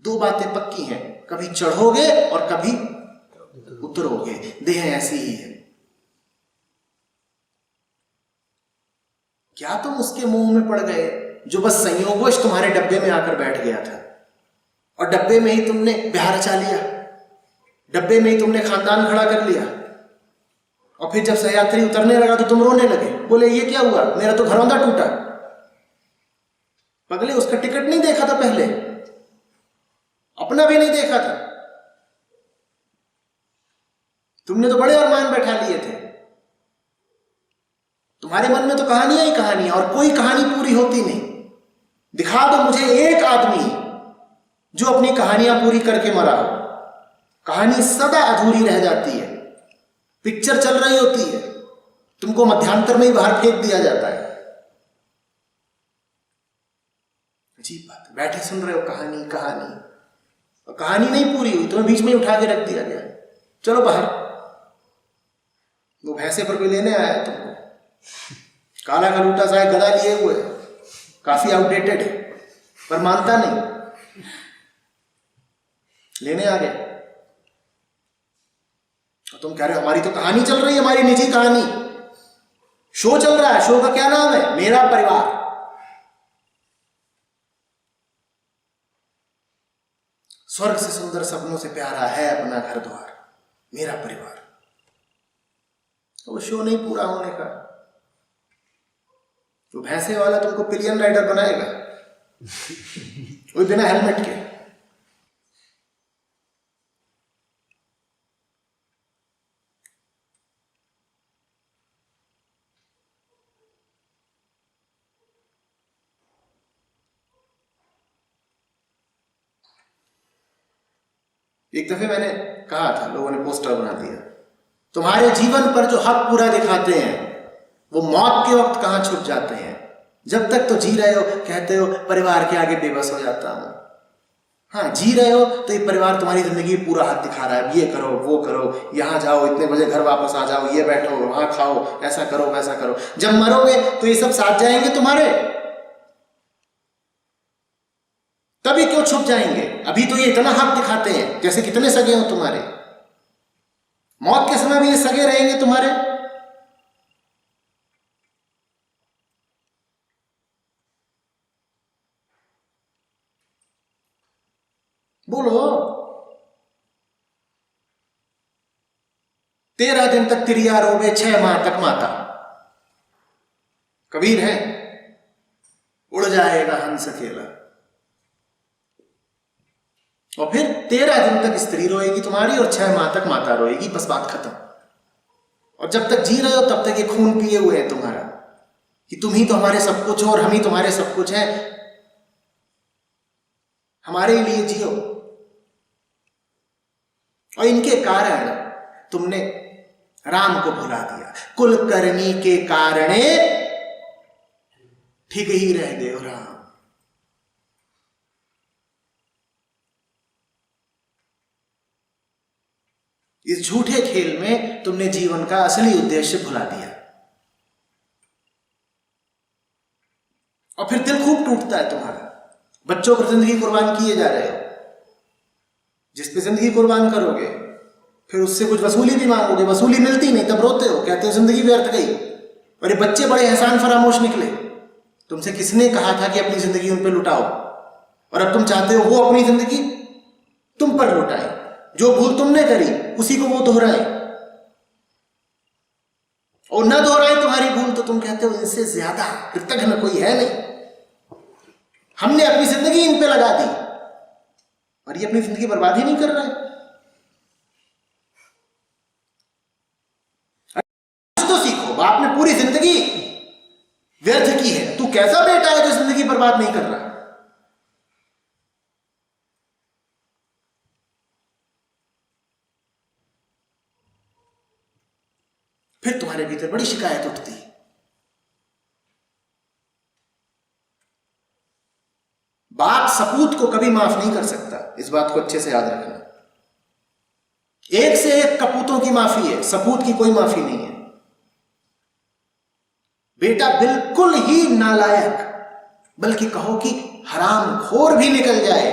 2 बातें पक्की हैं, कभी चढ़ोगे और कभी उतरोगे। देह ऐसी ही है। क्या तुम उसके मुंह में पड़ गए जो बस संयोगवश तुम्हारे डब्बे में आकर बैठ गया था, और डब्बे में ही तुमने ब्याह रचा लिया, डब्बे में ही तुमने खानदान खड़ा कर लिया, और फिर जब सहयात्री उतरने लगा तो तुम रोने लगे, बोले ये क्या हुआ, मेरा तो घरौंदा टूटा। पगले, उसका टिकट नहीं देखा था पहले, अपना भी नहीं देखा था, तुमने तो बड़े अरमान बैठा लिए थे। तुम्हारे मन में तो कहानियां ही कहानियां, और कोई कहानी पूरी होती नहीं। दिखा दो मुझे एक आदमी जो अपनी कहानियां पूरी करके मरा हो। कहानी सदा अधूरी रह जाती है। पिक्चर चल रही होती है, तुमको मध्यांतर में ही बाहर फेंक दिया जाता है। अजीब बात, बैठे सुन रहे हो कहानी कहानी, और कहानी नहीं पूरी हुई, तुम्हें बीच में ही उठा के रख दिया गया, चलो बाहर। वो भैंसे पर कोई लेने आया है तुमको, काला कलूटा सा गदा लिए हुए, काफी आउटडेटेड है, पर मानता नहीं, लेने आ गए। तुम कह रहे हो हमारी तो कहानी चल रही है, हमारी निजी कहानी, शो चल रहा है। शो का क्या नाम है? मेरा परिवार। स्वर्ग से सुंदर सपनों से प्यारा है अपना घर द्वार, मेरा परिवार। तो वो शो नहीं पूरा होने का, तो भैंसे वाला तुमको पिलियन राइडर बनाएगा वो बिना हेलमेट के। एक दफे मैंने कहा था, लोगों ने पोस्टर बना दिया, तुम्हारे जीवन पर जो हक पूरा दिखाते हैं वो मौत के वक्त कहां छुप जाते हैं। जब तक तो जी रहे हो कहते हो परिवार के आगे बेबस हो जाता हूं। हाँ, जी रहे हो तो ये परिवार तुम्हारी जिंदगी में पूरा हक दिखा रहा है, ये करो वो करो, यहाँ जाओ, इतने बजे घर वापस आ जाओ, ये बैठो वहां खाओ, ऐसा करो वैसा करो। जब मरोगे तो ये सब साथ जाएंगे तुम्हारे, तभी क्यों छुप जाएंगे। अभी तो ये इतना हक दिखाते हैं जैसे कितने सगे हो तुम्हारे, मौत के समय भी ये सगे रहेंगे तुम्हारे। बोलो, 13 दिन तक तिरिया रोवे 6 माह तक माता। कबीर है, उड़ जाएगा हंस अकेला। और फिर 13 दिन तक स्त्री रोएगी तुम्हारी और 6 माह तक माता रोएगी, बस बात खत्म। और जब तक जी रहे हो तब तक ये खून पिए हुए हैं तुम्हारा कि तुम ही तो हमारे सब कुछ हो और हम ही तुम्हारे सब कुछ हैं, हमारे लिए जियो। और इनके कारण तुमने राम को भुला दिया। कुल करनी के कारणे ठीक ही रह गए हो राम। इस झूठे खेल में तुमने जीवन का असली उद्देश्य भुला दिया। और फिर दिल खूब टूटता है तुम्हारा। बच्चों पर जिंदगी कुर्बान किए जा रहे हो, जिस पे जिंदगी कुर्बान करोगे फिर उससे कुछ वसूली भी मांगोगे, वसूली मिलती नहीं, तब रोते हो, कहते हो जिंदगी व्यर्थ गई। और ये बच्चे बड़े एहसान फरामोश निकले। तुमसे किसने कहा था कि अपनी जिंदगी उन पर लुटाओ, और अब तुम चाहते हो वो अपनी जिंदगी तुम पर लुटाए। जो भूल तुमने करी उसी को वो दोहराए, और न दोहराए तुम्हारी भूल तो तुम कहते हो इनसे ज्यादा कृतज्ञ कोई है नहीं। हमने अपनी जिंदगी इन पे लगा दी और ये अपनी जिंदगी बर्बाद ही नहीं कर रहे। कुछ तो सीखो, बाप ने पूरी जिंदगी व्यर्थ की है, तू कैसा बेटा है जो जिंदगी बर्बाद नहीं कर रहा। फिर तुम्हारे भीतर बड़ी शिकायत उठती है। बाप सपूत को कभी माफ नहीं कर सकता, इस बात को अच्छे से याद रखना। एक से एक कपूतों की माफी है, सपूत की कोई माफी नहीं है। बेटा बिल्कुल ही नालायक, बल्कि कहो कि हरामखोर भी निकल जाए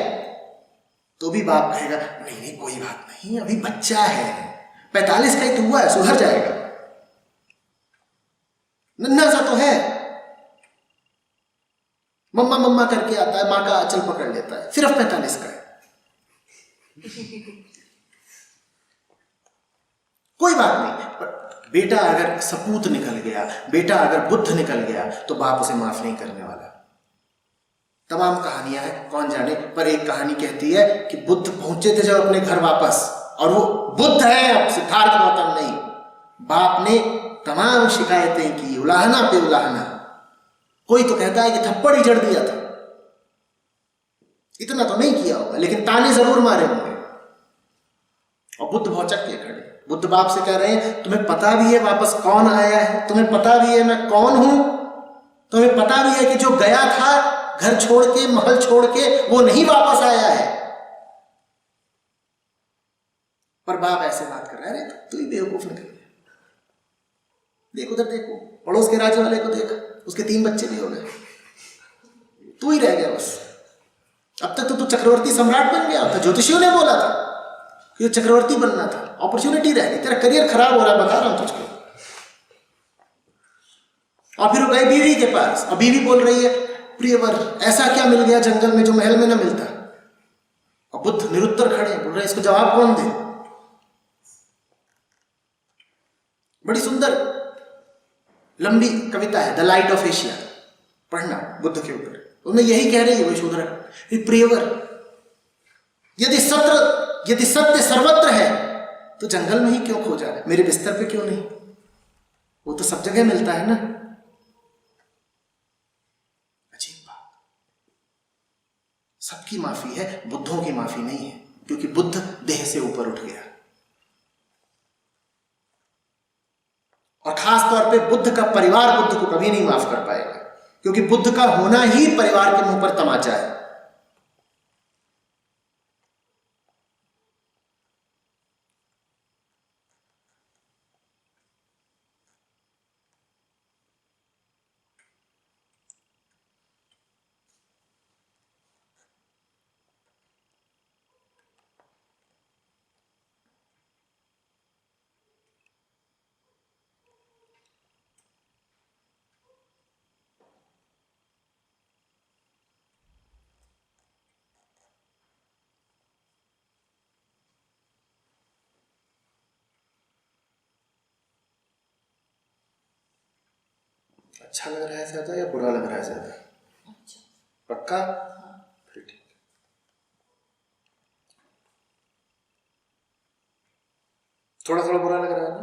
तो भी बाप कहेगा नहीं नहीं कोई बात नहीं, अभी बच्चा है, 45 का ही तो हुआ है, सुधर जाएगा, नन्हा सा तो है। मम्मा मम्मा करके आता है, मां का आंचल पकड़ लेता है, सिर्फ 45 का है, कोई बात नहीं। पर बेटा अगर सपूत निकल गया, बेटा अगर बुद्ध निकल गया तो बाप उसे माफ नहीं करने वाला। तमाम कहानियां हैं, कौन जाने, पर एक कहानी कहती है कि बुद्ध पहुंचे थे जब अपने घर वापस, और वो बुद्ध है अब, सिद्धार्थ गौतम नहीं। बाप ने तमाम शिकायतें की, उलाहना पे उलाहना। कोई तो कहता है कि थप्पड़ ही जड़ दिया था, इतना तो नहीं किया होगा लेकिन ताने जरूर मारे होंगे। और बुद्ध भौचक के खड़े, बुद्ध बाप से कह रहे हैं तुम्हें पता भी है वापस कौन आया है, तुम्हें पता भी है मैं कौन हूं, तुम्हें पता भी है कि जो गया था घर छोड़ के, महल छोड़ के, वो नहीं वापस आया है। पर बाप ऐसे बात कर रहा है, अरे तू ही बेवकूफ निकल गया, देख उधर देखो, पड़ोस के राज्य वाले को देख, उसके 3 बच्चे भी हो गए, तू ही रह गया बस। अब तक तो तू चक्रवर्ती सम्राट बन गया था, ज्योतिषियों ने बोला था कि चक्रवर्ती बनना था, अपॉर्चुनिटी रह गई, तेरा करियर खराब हो रहा है, बता रहा हूं तुझको। और फिर वो गए बीवी के पास, और बीवी बोल रही है प्रियवर ऐसा क्या मिल गया जंगल में जो महल में ना मिलता। और बुद्ध निरुत्तर खड़े बोल रहे इसको जवाब कौन दे। बड़ी सुंदर लंबी कविता है, द लाइट ऑफ एशिया, पढ़ना, बुद्ध के ऊपर। उनमें यही कह रही है यशोधरा, प्रियवर, यदि सत्य सर्वत्र है तो जंगल में ही क्यों खोजा, मेरे बिस्तर पे क्यों नहीं? वो तो सब जगह मिलता है ना। अजीब बात, सबकी माफी है, बुद्धों की माफी नहीं है, क्योंकि बुद्ध देह से ऊपर उठ गया। और खास तौर पे बुद्ध का परिवार बुद्ध को कभी नहीं माफ कर पाएगा, क्योंकि बुद्ध का होना ही परिवार के मुंह पर तमाचा है। अच्छा लग रहा है ज्यादा या बुरा लग रहा है ज्यादा? अच्छा। पक्का? फिर ठीक है। थोड़ा थोड़ा बुरा लग रहा है ना?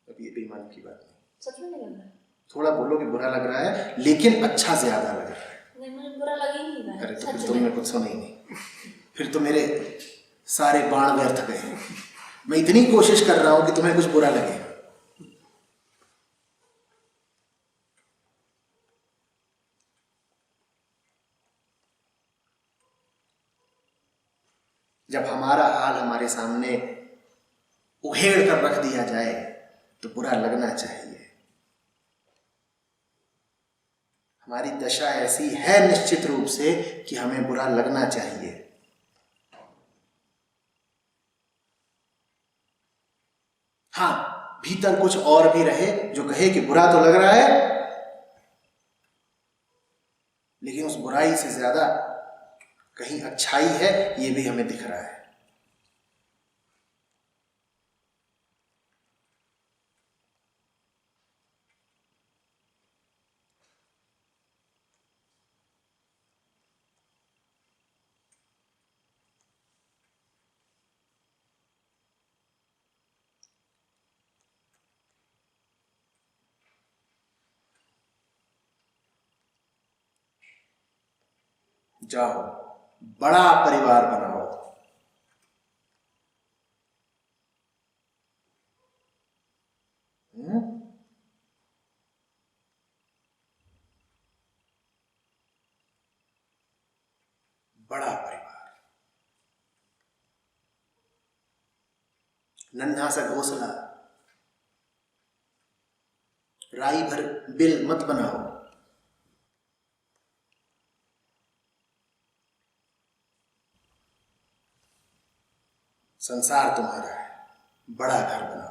अब ये बेईमानी की बात नहीं, सच में नहीं लग रहा है? थोड़ा बोलो कि बुरा लग रहा है, लेकिन अच्छा ज्यादा लग रहा है। नहीं, मुझे बुरा लग ही नहीं रहा है। अरे तो सच फिर तुमने में। कुछ सुना ही नहीं, फिर तो मेरे सारे बाण व्यर्थ गए। मैं इतनी कोशिश कर रहा हूं कि तुम्हें कुछ बुरा लगे। जब हमारा हाल हमारे सामने उघेड़ कर रख दिया जाए तो बुरा लगना चाहिए। हमारी दशा ऐसी है निश्चित रूप से कि हमें बुरा लगना चाहिए। हाँ, भीतर कुछ और भी रहे जो कहे कि बुरा तो लग रहा है, लेकिन उस बुराई से ज्यादा कहीं अच्छाई है, ये भी हमें दिख रहा है। जाओ, बड़ा परिवार बनाओ। बड़ा परिवार, नन्हा सा घोंसला, राई भर बिल मत बनाओ। संसार तुम्हारा है, बड़ा घर बनाओ।